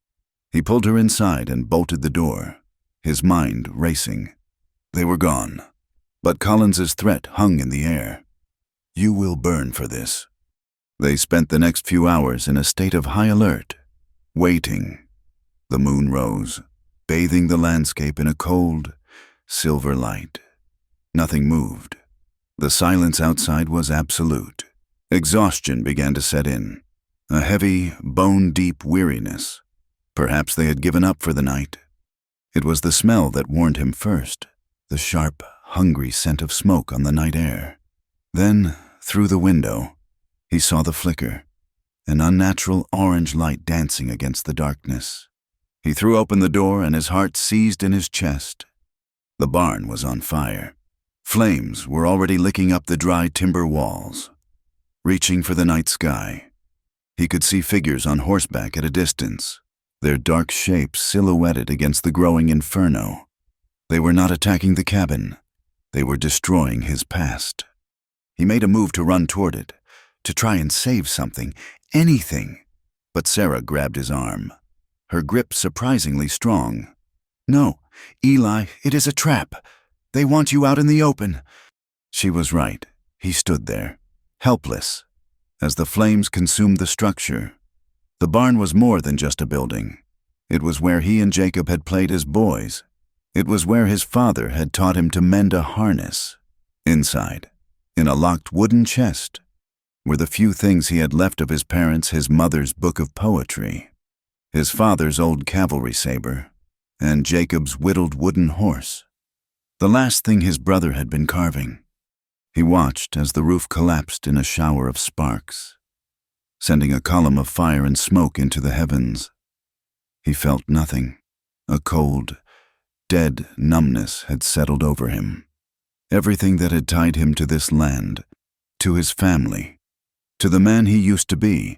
He pulled her inside and bolted the door, his mind racing. They were gone, but Collins's threat hung in the air. "You will burn for this." They spent the next few hours in a state of high alert, waiting. The moon rose, bathing the landscape in a cold, silver light. Nothing moved. The silence outside was absolute. Exhaustion began to set in, a heavy, bone-deep weariness. Perhaps they had given up for the night. It was the smell that warned him first, the sharp, hungry scent of smoke on the night air. Then, through the window, he saw the flicker, an unnatural orange light dancing against the darkness. He threw open the door and his heart seized in his chest. The barn was on fire. Flames were already licking up the dry timber walls. Reaching for the night sky, he could see figures on horseback at a distance, their dark shapes silhouetted against the growing inferno. They were not attacking the cabin. They were destroying his past. He made a move to run toward it, to try and save something, anything. But Sarah grabbed his arm, her grip surprisingly strong. "No, Eli, it is a trap. They want you out in the open." She was right. He stood there, helpless, as the flames consumed the structure. The barn was more than just a building. It was where he and Jacob had played as boys. It was where his father had taught him to mend a harness. Inside, in a locked wooden chest, were the few things he had left of his parents, his mother's book of poetry, his father's old cavalry saber, and Jacob's whittled wooden horse, the last thing his brother had been carving. He watched as the roof collapsed in a shower of sparks, sending a column of fire and smoke into the heavens. He felt nothing. A cold, dead numbness had settled over him. Everything that had tied him to this land, to his family, to the man he used to be,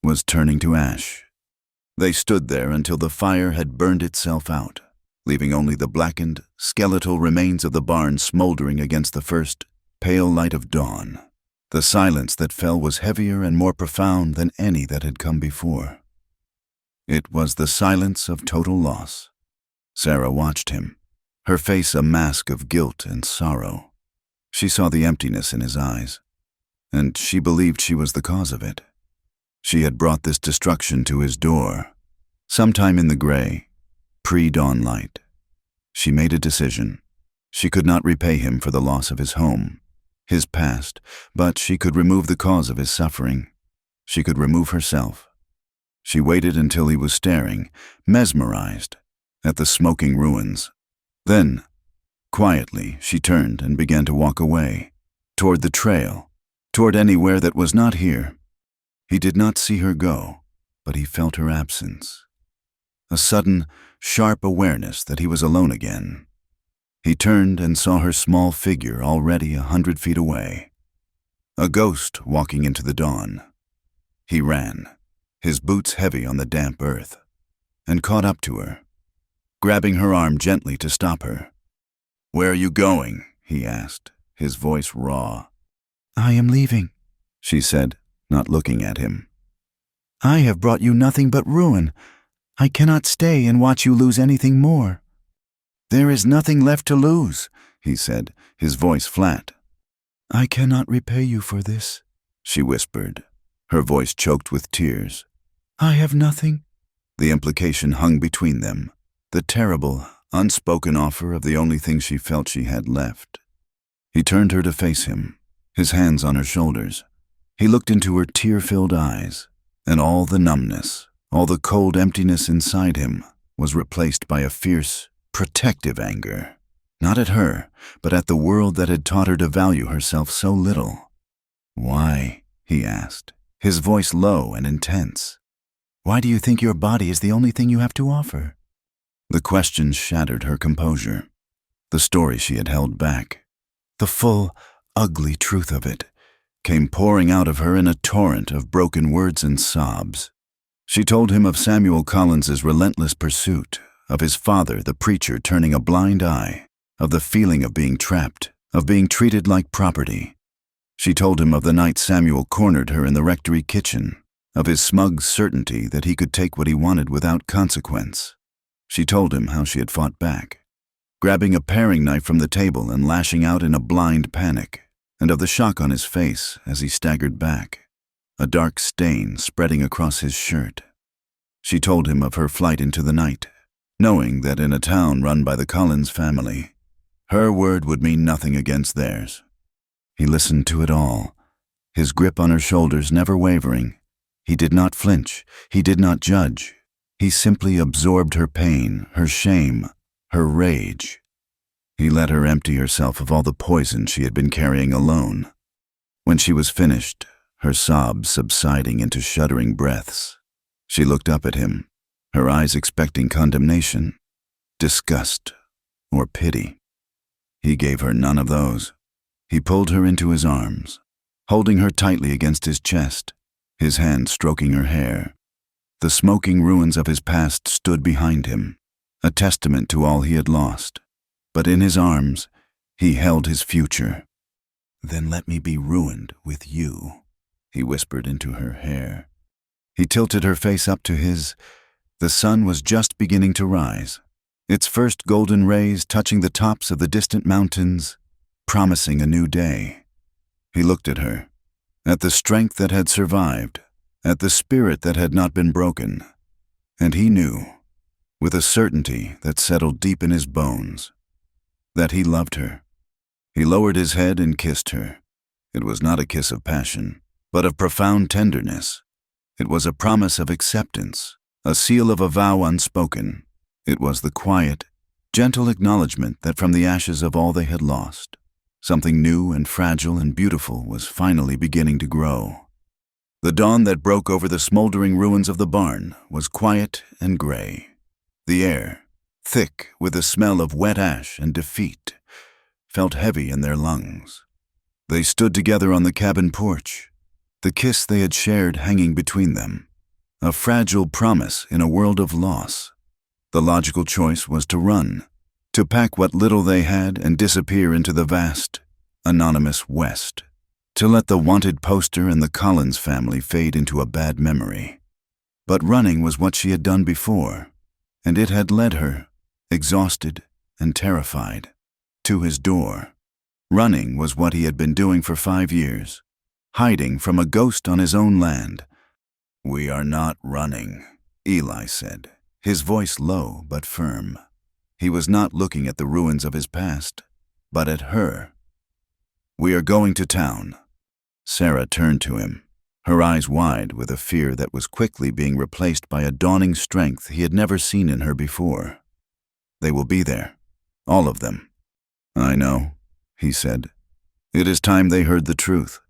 was turning to ash. They stood there until the fire had burned itself out, leaving only the blackened, skeletal remains of the barn smoldering against the first pale light of dawn. The silence that fell was heavier and more profound than any that had come before. It was the silence of total loss. Sarah watched him, her face a mask of guilt and sorrow. She saw the emptiness in his eyes, and she believed she was the cause of it. She had brought this destruction to his door. Sometime in the gray, pre-dawn light, she made a decision. She could not repay him for the loss of his home, his past, but she could remove the cause of his suffering. She could remove herself. She waited until he was staring, mesmerized, at the smoking ruins. Then, quietly, she turned and began to walk away, toward the trail, toward anywhere that was not here. He did not see her go, but he felt her absence. A sudden, sharp awareness that he was alone again. He turned and saw her small figure already 100 feet away. A ghost walking into the dawn. He ran, his boots heavy on the damp earth, and caught up to her, grabbing her arm gently to stop her. "Where are you going?" he asked, his voice raw. "I am leaving," she said, not looking at him. "I have brought you nothing but ruin. I cannot stay and watch you lose anything more." "There is nothing left to lose," he said, his voice flat. "I cannot repay you for this," she whispered, her voice choked with tears. "I have nothing." The implication hung between them, the terrible, unspoken offer of the only thing she felt she had left. He turned her to face him, his hands on her shoulders. He looked into her tear-filled eyes, and all the numbness, all the cold emptiness inside him was replaced by a fierce, protective anger. Not at her, but at the world that had taught her to value herself so little. "Why?" he asked, his voice low and intense. "Why do you think your body is the only thing you have to offer?" The question shattered her composure. The story she had held back, the full, ugly truth of it, came pouring out of her in a torrent of broken words and sobs. She told him of Samuel Collins's relentless pursuit, of his father, the preacher, turning a blind eye, of the feeling of being trapped, of being treated like property. She told him of the night Samuel cornered her in the rectory kitchen, of his smug certainty that he could take what he wanted without consequence. She told him how she had fought back, grabbing a paring knife from the table and lashing out in a blind panic, and of the shock on his face as he staggered back, a dark stain spreading across his shirt. She told him of her flight into the night, knowing that in a town run by the Collins family, her word would mean nothing against theirs. He listened to it all, his grip on her shoulders never wavering. He did not flinch, he did not judge. He simply absorbed her pain, her shame, her rage. He let her empty herself of all the poison she had been carrying alone. When she was finished, her sobs subsiding into shuddering breaths, she looked up at him, her eyes expecting condemnation, disgust, or pity. He gave her none of those. He pulled her into his arms, holding her tightly against his chest, his hand stroking her hair. The smoking ruins of his past stood behind him, a testament to all he had lost. But in his arms, he held his future. "Then let me be ruined with you," he whispered into her hair. He tilted her face up to his. The sun was just beginning to rise, its first golden rays touching the tops of the distant mountains, promising a new day. He looked at her, at the strength that had survived, at the spirit that had not been broken, and he knew, with a certainty that settled deep in his bones, that he loved her. He lowered his head and kissed her. It was not a kiss of passion, but of profound tenderness. It was a promise of acceptance, a seal of a vow unspoken. It was the quiet, gentle acknowledgement that from the ashes of all they had lost, something new and fragile and beautiful was finally beginning to grow. The dawn that broke over the smoldering ruins of the barn was quiet and gray. The air, thick with the smell of wet ash and defeat, felt heavy in their lungs. They stood together on the cabin porch, the kiss they had shared hanging between them, a fragile promise in a world of loss. The logical choice was to run, to pack what little they had and disappear into the vast, anonymous West, to let the wanted poster and the Collins family fade into a bad memory. But running was what she had done before, and it had led her, exhausted and terrified, to his door. Running was what he had been doing for 5 years, hiding from a ghost on his own land. "We are not running," Eli said, his voice low but firm. He was not looking at the ruins of his past, but at her. "We are going to town." Sarah turned to him, her eyes wide with a fear that was quickly being replaced by a dawning strength he had never seen in her before. "They will be there, all of them." "I know," he said. "It is time they heard the truth.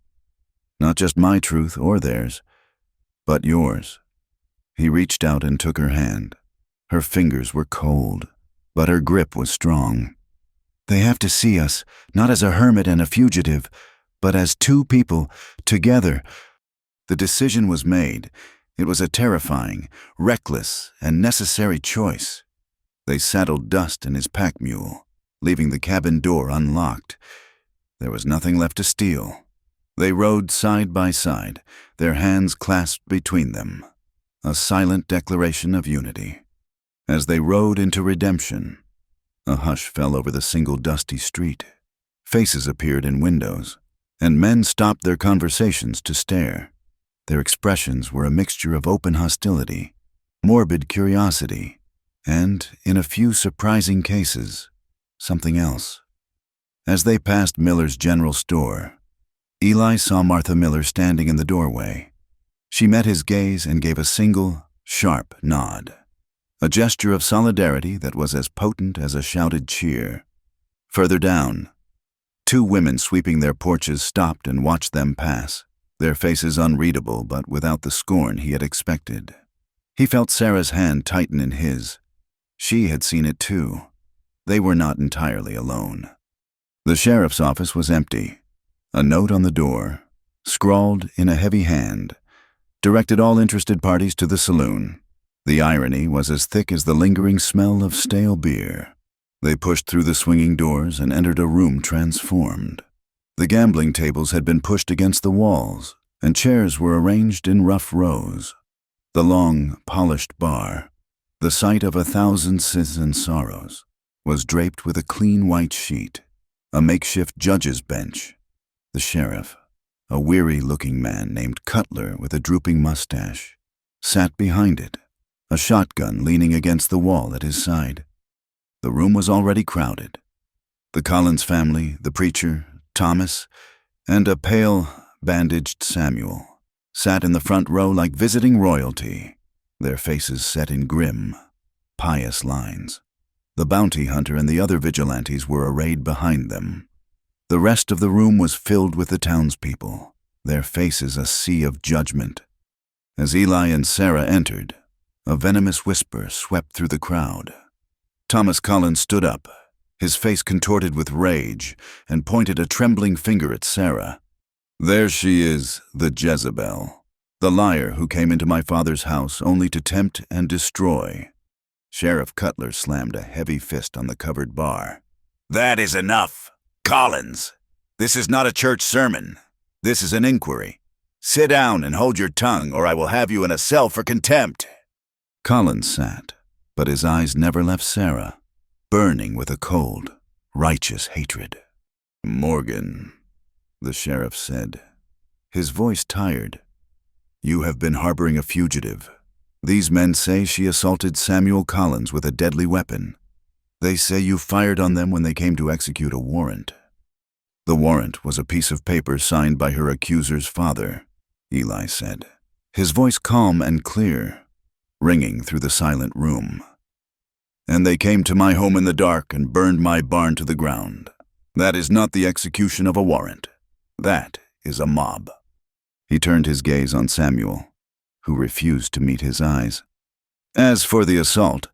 Not just my truth or theirs, but yours." He reached out and took her hand. Her fingers were cold, but her grip was strong. "They have to see us, not as a hermit and a fugitive, but as two people, together." The decision was made. It was a terrifying, reckless, and necessary choice. They saddled Dust in his pack mule, leaving the cabin door unlocked. There was nothing left to steal. They rode side by side, their hands clasped between them. a silent declaration of unity. As they rode into redemption, a hush fell over the single dusty street. Faces appeared in windows, and men stopped their conversations to stare. Their expressions were a mixture of open hostility, morbid curiosity, and, in a few surprising cases, something else. As they passed Miller's general store, Eli saw Martha Miller standing in the doorway. She met his gaze and gave a single, sharp nod, a gesture of solidarity that was as potent as a shouted cheer. Further down, two women sweeping their porches stopped and watched them pass, their faces unreadable but without the scorn he had expected. He felt Sarah's hand tighten in his. She had seen it too. They were not entirely alone. The sheriff's office was empty. A note on the door, scrawled in a heavy hand, directed all interested parties to the saloon. The irony was as thick as the lingering smell of stale beer. They pushed through the swinging doors and entered a room transformed. The gambling tables had been pushed against the walls, and chairs were arranged in rough rows. The long, polished bar, the site of 1,000 sins and sorrows, was draped with a clean white sheet, a makeshift judge's bench. The sheriff, a weary-looking man named Cutler with a drooping mustache, sat behind it, a shotgun leaning against the wall at his side. The room was already crowded. The Collins family, the preacher, Thomas, and a pale, bandaged Samuel sat in the front row like visiting royalty, their faces set in grim, pious lines. The bounty hunter and the other vigilantes were arrayed behind them. The rest of the room was filled with the townspeople, their faces a sea of judgment. As Eli and Sarah entered, a venomous whisper swept through the crowd. Thomas Collins stood up, his face contorted with rage, and pointed a trembling finger at Sarah. "There she is, the Jezebel, the liar who came into my father's house only to tempt and destroy." Sheriff Cutler slammed a heavy fist on the covered bar. "That is enough. Collins, this is not a church sermon. This is an inquiry. Sit down and hold your tongue, or I will have you in a cell for contempt." Collins sat, but his eyes never left Sarah, burning with a cold, righteous hatred. "Morgan," the sheriff said, his voice tired, "you have been harboring a fugitive. These men say she assaulted Samuel Collins with a deadly weapon. They say you fired on them when they came to execute a warrant." "The warrant was a piece of paper signed by her accuser's father," Eli said, his voice calm and clear, ringing through the silent room. "And they came to my home in the dark and burned my barn to the ground. That is not the execution of a warrant. That is a mob." He turned his gaze on Samuel, who refused to meet his eyes. "As for the assault,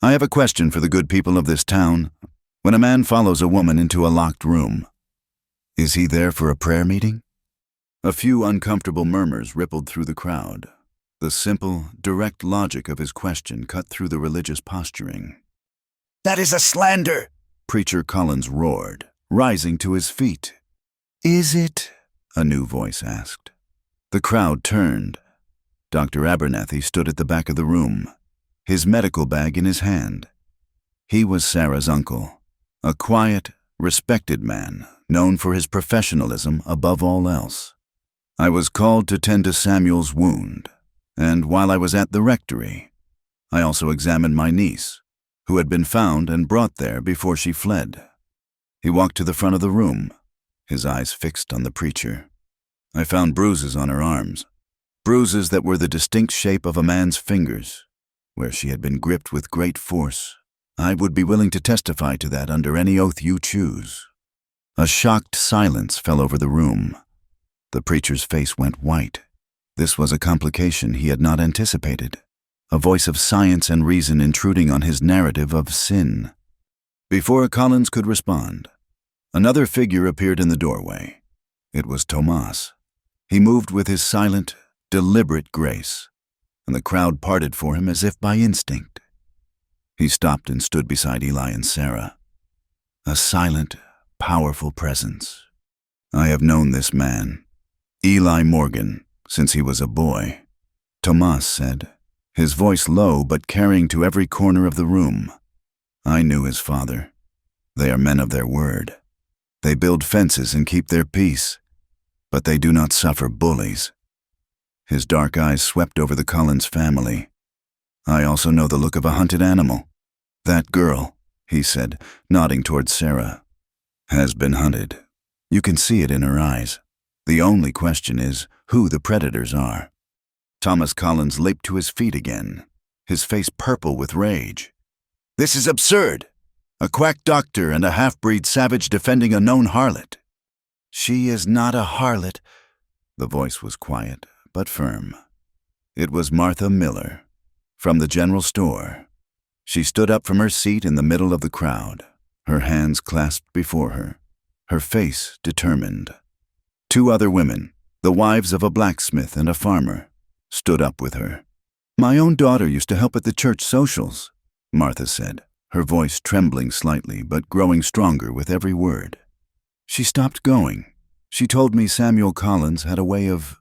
I have a question for the good people of this town. When a man follows a woman into a locked room, is he there for a prayer meeting?" A few uncomfortable murmurs rippled through the crowd. The simple, direct logic of his question cut through the religious posturing. "That is a slander!" Preacher Collins roared, rising to his feet. "Is it?" a new voice asked. The crowd turned. Dr. Abernathy stood at the back of the room, his medical bag in his hand. He was Sarah's uncle, a quiet, respected man, known for his professionalism above all else. "I was called to tend to Samuel's wound, and while I was at the rectory, I also examined my niece, who had been found and brought there before she fled." He walked to the front of the room, his eyes fixed on the preacher. "I found bruises on her arms, bruises that were the distinct shape of a man's fingers, where she had been gripped with great force. I would be willing to testify to that under any oath you choose." A shocked silence fell over the room. The preacher's face went white. This was a complication he had not anticipated, a voice of science and reason intruding on his narrative of sin. Before Collins could respond, another figure appeared in the doorway. It was Tomas. He moved with his silent, deliberate grace, and the crowd parted for him as if by instinct. He stopped and stood beside Eli and Sarah, a silent, powerful presence. "I have known this man, Eli Morgan, since he was a boy," Tomas said, his voice low but carrying to every corner of the room. I knew his father. They are men of their word. They build fences and keep their peace, but they do not suffer bullies. His dark eyes swept over the Collins family. I also know the look of a hunted animal. That girl, he said, nodding towards Sarah, has been hunted. You can see it in her eyes. The only question is who the predators are. Thomas Collins leaped to his feet again, his face purple with rage. This is absurd! A quack doctor and a half-breed savage defending a known harlot. She is not a harlot. The voice was quiet, but firm. It was Martha Miller, from the general store. She stood up from her seat in the middle of the crowd, her hands clasped before her, her face determined. Two other women, the wives of a blacksmith and a farmer, stood up with her. My own daughter used to help at the church socials, Martha said, her voice trembling slightly but growing stronger with every word. She stopped going. She told me Samuel Collins had a way of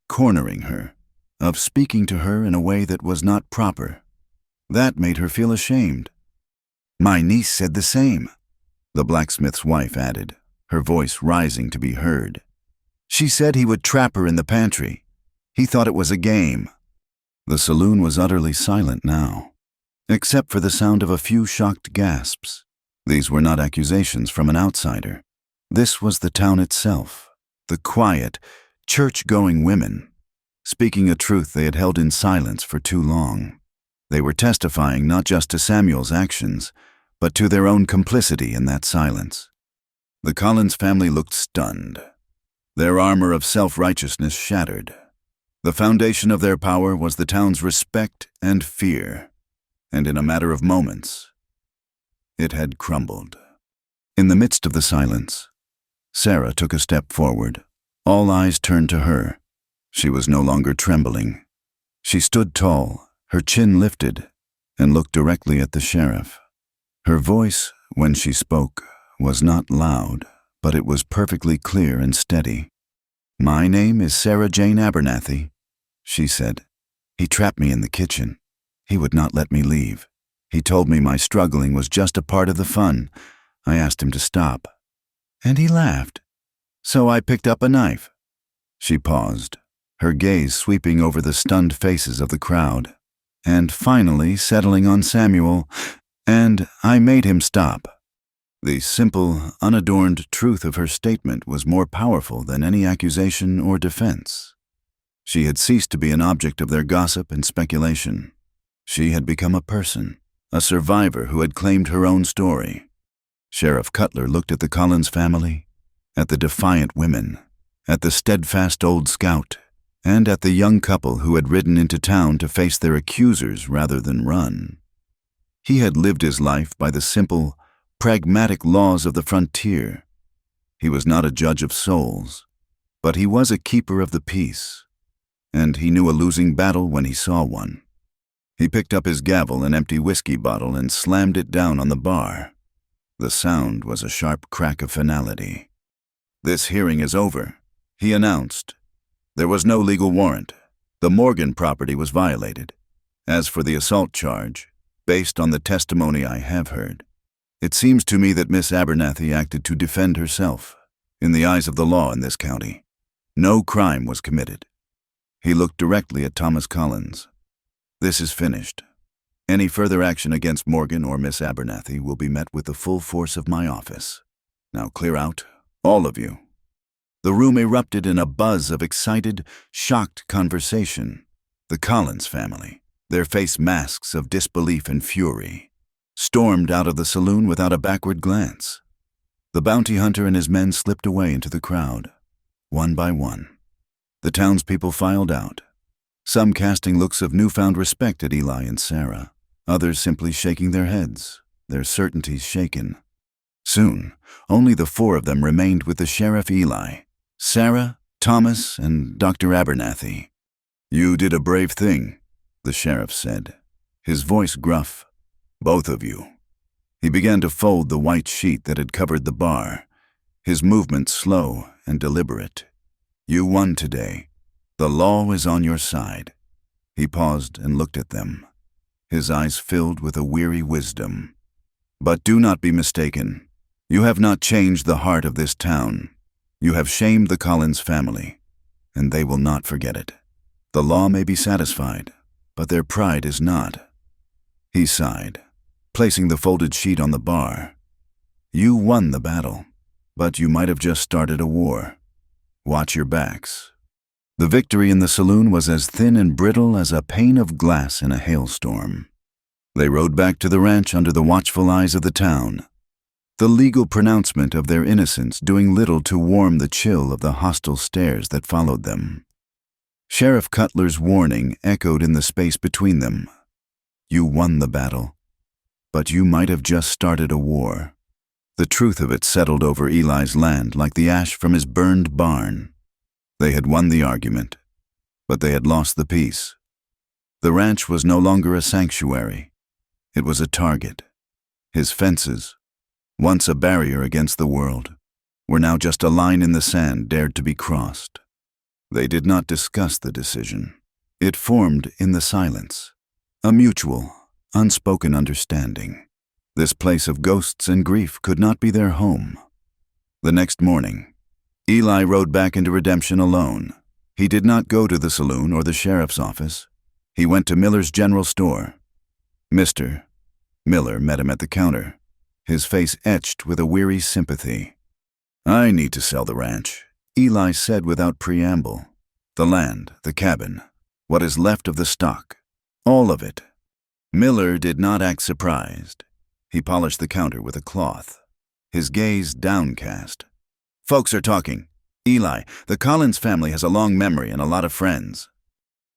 cornering her, of speaking to her in a way that was not proper. That made her feel ashamed. My niece said the same, the blacksmith's wife added, her voice rising to be heard. She said he would trap her in the pantry. He thought it was a game. The saloon was utterly silent now, except for the sound of a few shocked gasps. These were not accusations from an outsider. This was the town itself, the quiet, church-going women, speaking a truth they had held in silence for too long. They were testifying not just to Samuel's actions, but to their own complicity in that silence. The Collins family looked stunned, their armor of self-righteousness shattered. The foundation of their power was the town's respect and fear, and in a matter of moments, it had crumbled. In the midst of the silence, Sarah took a step forward. All eyes turned to her. She was no longer trembling. She stood tall, her chin lifted, and looked directly at the sheriff. Her voice, when she spoke, was not loud, but it was perfectly clear and steady. My name is Sarah Jane Abernathy, she said. He trapped me in the kitchen. He would not let me leave. He told me my struggling was just a part of the fun. I asked him to stop, and he laughed. So I picked up a knife. She paused, her gaze sweeping over the stunned faces of the crowd, and finally settling on Samuel, and I made him stop. The simple, unadorned truth of her statement was more powerful than any accusation or defense. She had ceased to be an object of their gossip and speculation. She had become a person, a survivor who had claimed her own story. Sheriff Cutler looked at the Collins family, at the defiant women, at the steadfast old scout, and at the young couple who had ridden into town to face their accusers rather than run. He had lived his life by the simple, pragmatic laws of the frontier. He was not a judge of souls, but he was a keeper of the peace, and he knew a losing battle when he saw one. He picked up his gavel and empty whiskey bottle and slammed it down on the bar. The sound was a sharp crack of finality. This hearing is over, he announced. There was no legal warrant. The Morgan property was violated. As for the assault charge, based on the testimony I have heard, it seems to me that Miss Abernathy acted to defend herself. In the eyes of the law in this county, no crime was committed. He looked directly at Thomas Collins. This is finished. Any further action against Morgan or Miss Abernathy will be met with the full force of my office. Now clear out, all of you. The room erupted in a buzz of excited, shocked conversation. The Collins family, their face masks of disbelief and fury, stormed out of the saloon without a backward glance. The bounty hunter and his men slipped away into the crowd, one by one. The townspeople filed out, some casting looks of newfound respect at Eli and Sarah, others simply shaking their heads, their certainties shaken. Soon, only the four of them remained with the Sheriff Eli, Sarah, Thomas, and Dr. Abernathy. You did a brave thing, the sheriff said, his voice gruff. Both of you. He began to fold the white sheet that had covered the bar, his movements slow and deliberate. You won today. The law is on your side. He paused and looked at them, his eyes filled with a weary wisdom. "But do not be mistaken. You have not changed the heart of this town. You have shamed the Collins family, and they will not forget it. The law may be satisfied, but their pride is not." He sighed, placing the folded sheet on the bar. "You won the battle, but you might have just started a war. Watch your backs." The victory in the saloon was as thin and brittle as a pane of glass in a hailstorm. They rode back to the ranch under the watchful eyes of the town, the legal pronouncement of their innocence doing little to warm the chill of the hostile stares that followed them. Sheriff Cutler's warning echoed in the space between them. You won the battle, but you might have just started a war. The truth of it settled over Eli's land like the ash from his burned barn. They had won the argument, but they had lost the peace. The ranch was no longer a sanctuary. It was a target. His fences, once a barrier against the world, were now just a line in the sand dared to be crossed. They did not discuss the decision. It formed in the silence, a mutual, unspoken understanding. This place of ghosts and grief could not be their home. The next morning, Eli rode back into Redemption alone. He did not go to the saloon or the sheriff's office. He went to Miller's general store. Mr. Miller met him at the counter, his face etched with a weary sympathy. "I need to sell the ranch," Eli said without preamble. "The land, the cabin, what is left of the stock, all of it." Miller did not act surprised. He polished the counter with a cloth, his gaze downcast. "Folks are talking. Eli, the Collins family has a long memory and a lot of friends."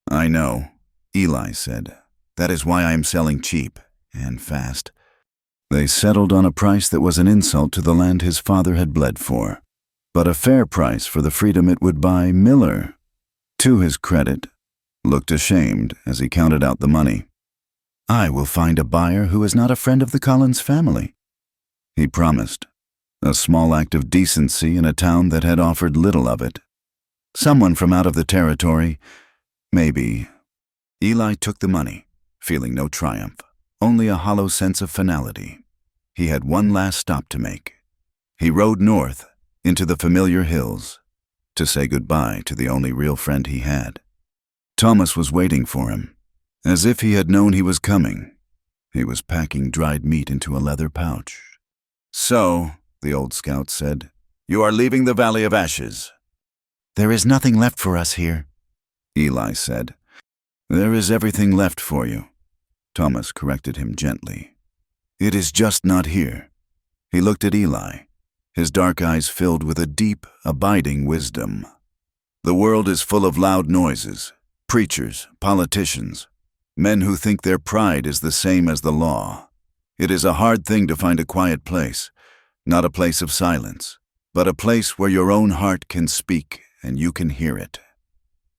"I know," Eli said. "That is why I am selling cheap and fast." They settled on a price that was an insult to the land his father had bled for, but a fair price for the freedom it would buy. Miller, to his credit, looked ashamed as he counted out the money. "I will find a buyer who is not a friend of the Collins family," he promised, a small act of decency in a town that had offered little of it. Someone from out of the territory, maybe. Eli took the money, feeling no triumph, only a hollow sense of finality. He had one last stop to make. He rode north into the familiar hills to say goodbye to the only real friend he had. Thomas was waiting for him, as if he had known he was coming. He was packing dried meat into a leather pouch. "So," the old scout said, "you are leaving the Valley of Ashes." "There is nothing left for us here," Eli said. "There is everything left for you," Thomas corrected him gently. "It is just not here." He looked at Eli, his dark eyes filled with a deep, abiding wisdom. "The world is full of loud noises, preachers, politicians, men who think their pride is the same as the law. It is a hard thing to find a quiet place, not a place of silence, but a place where your own heart can speak and you can hear it."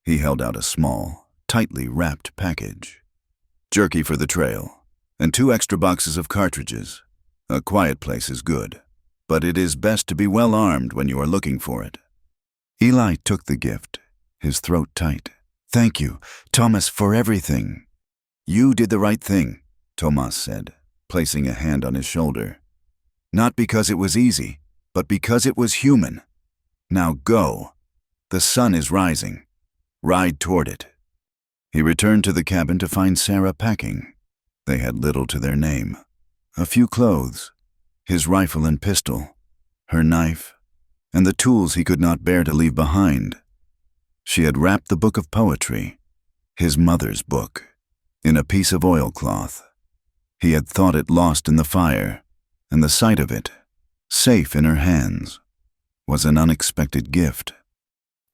He held out a small, tightly wrapped package. "Jerky for the trail, and 2 extra boxes of cartridges. A quiet place is good, but it is best to be well armed when you are looking for it." Eli took the gift, his throat tight. "Thank you, Thomas, for everything." "You did the right thing," Thomas said, placing a hand on his shoulder. "Not because it was easy, but because it was human. Now go. The sun is rising. Ride toward it." He returned to the cabin to find Sarah packing. They had little to their name. A few clothes, his rifle and pistol, her knife, and the tools he could not bear to leave behind. She had wrapped the book of poetry, his mother's book, in a piece of oilcloth. He had thought it lost in the fire, and the sight of it, safe in her hands, was an unexpected gift.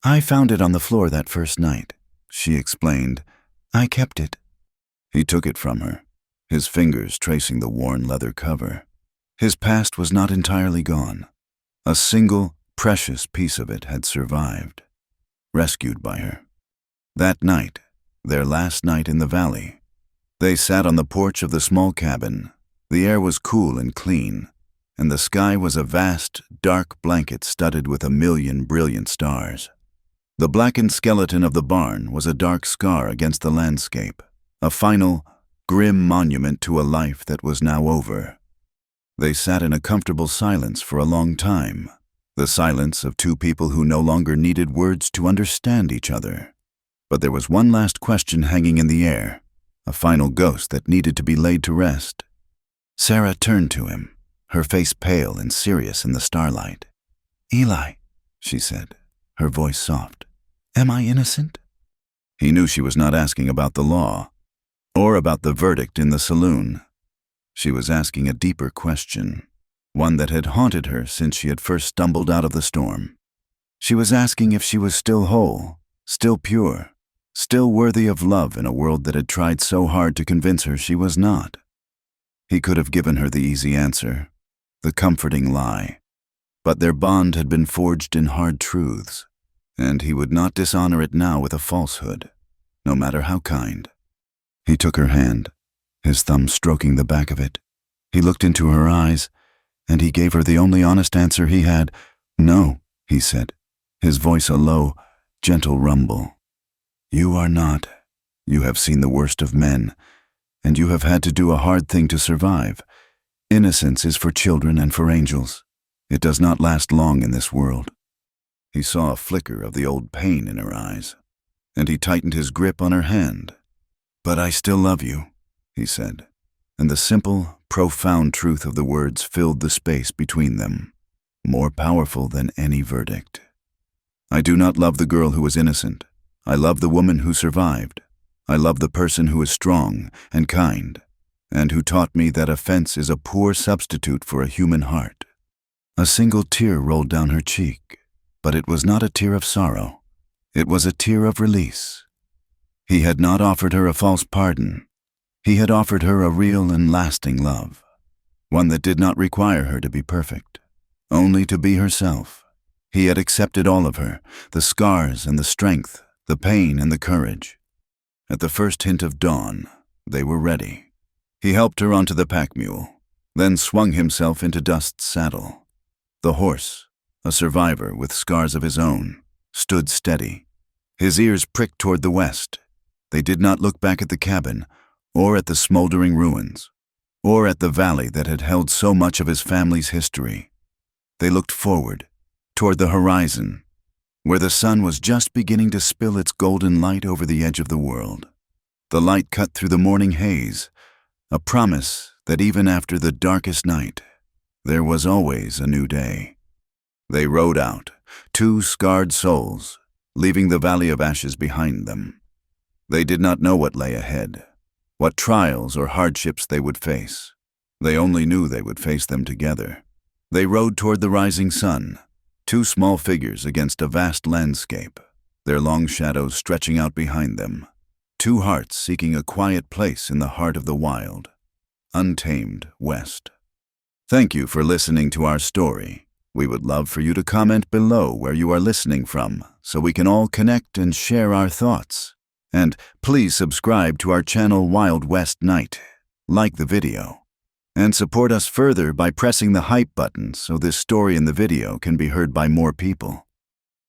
"I found it on the floor that first night," she explained. "I kept it." He took it from her, his fingers tracing the worn leather cover. His past was not entirely gone. A single, precious piece of it had survived, rescued by her. That night, their last night in the valley, they sat on the porch of the small cabin. The air was cool and clean, and the sky was a vast, dark blanket studded with 1,000,000 brilliant stars. The blackened skeleton of the barn was a dark scar against the landscape, a final, grim monument to a life that was now over. They sat in a comfortable silence for a long time, the silence of two people who no longer needed words to understand each other. But there was one last question hanging in the air, a final ghost that needed to be laid to rest. Sarah turned to him, her face pale and serious in the starlight. "Eli," she said, her voice soft, "am I innocent?" He knew she was not asking about the law, or about the verdict in the saloon. She was asking a deeper question, one that had haunted her since she had first stumbled out of the storm. She was asking if she was still whole, still pure, still worthy of love in a world that had tried so hard to convince her she was not. He could have given her the easy answer, the comforting lie, but their bond had been forged in hard truths, and he would not dishonor it now with a falsehood, no matter how kind. He took her hand, his thumb stroking the back of it. He looked into her eyes, and he gave her the only honest answer he had. "No," he said, his voice a low, gentle rumble. "You are not. You have seen the worst of men, and you have had to do a hard thing to survive. Innocence is for children and for angels. It does not last long in this world." He saw a flicker of the old pain in her eyes, and he tightened his grip on her hand. "But I still love you," he said, and the simple, profound truth of the words filled the space between them, more powerful than any verdict. "I do not love the girl who was innocent. I love the woman who survived. I love the person who is strong and kind, and who taught me that offense is a poor substitute for a human heart." A single tear rolled down her cheek, but it was not a tear of sorrow. It was a tear of release. He had not offered her a false pardon. He had offered her a real and lasting love, one that did not require her to be perfect, only to be herself. He had accepted all of her, the scars and the strength, the pain and the courage. At the first hint of dawn, they were ready. He helped her onto the pack mule, then swung himself into Dust's saddle. The horse, a survivor with scars of his own, stood steady, his ears pricked toward the west. They did not look back at the cabin, or at the smoldering ruins, or at the valley that had held so much of his family's history. They looked forward, toward the horizon, where the sun was just beginning to spill its golden light over the edge of the world. The light cut through the morning haze, a promise that even after the darkest night, there was always a new day. They rode out, two scarred souls, leaving the valley of ashes behind them. They did not know what lay ahead, what trials or hardships they would face. They only knew they would face them together. They rode toward the rising sun, two small figures against a vast landscape, their long shadows stretching out behind them, two hearts seeking a quiet place in the heart of the wild, untamed West. Thank you for listening to our story. We would love for you to comment below where you are listening from, so we can all connect and share our thoughts. And please subscribe to our channel Wild West Night, like the video, and support us further by pressing the hype button so this story in the video can be heard by more people.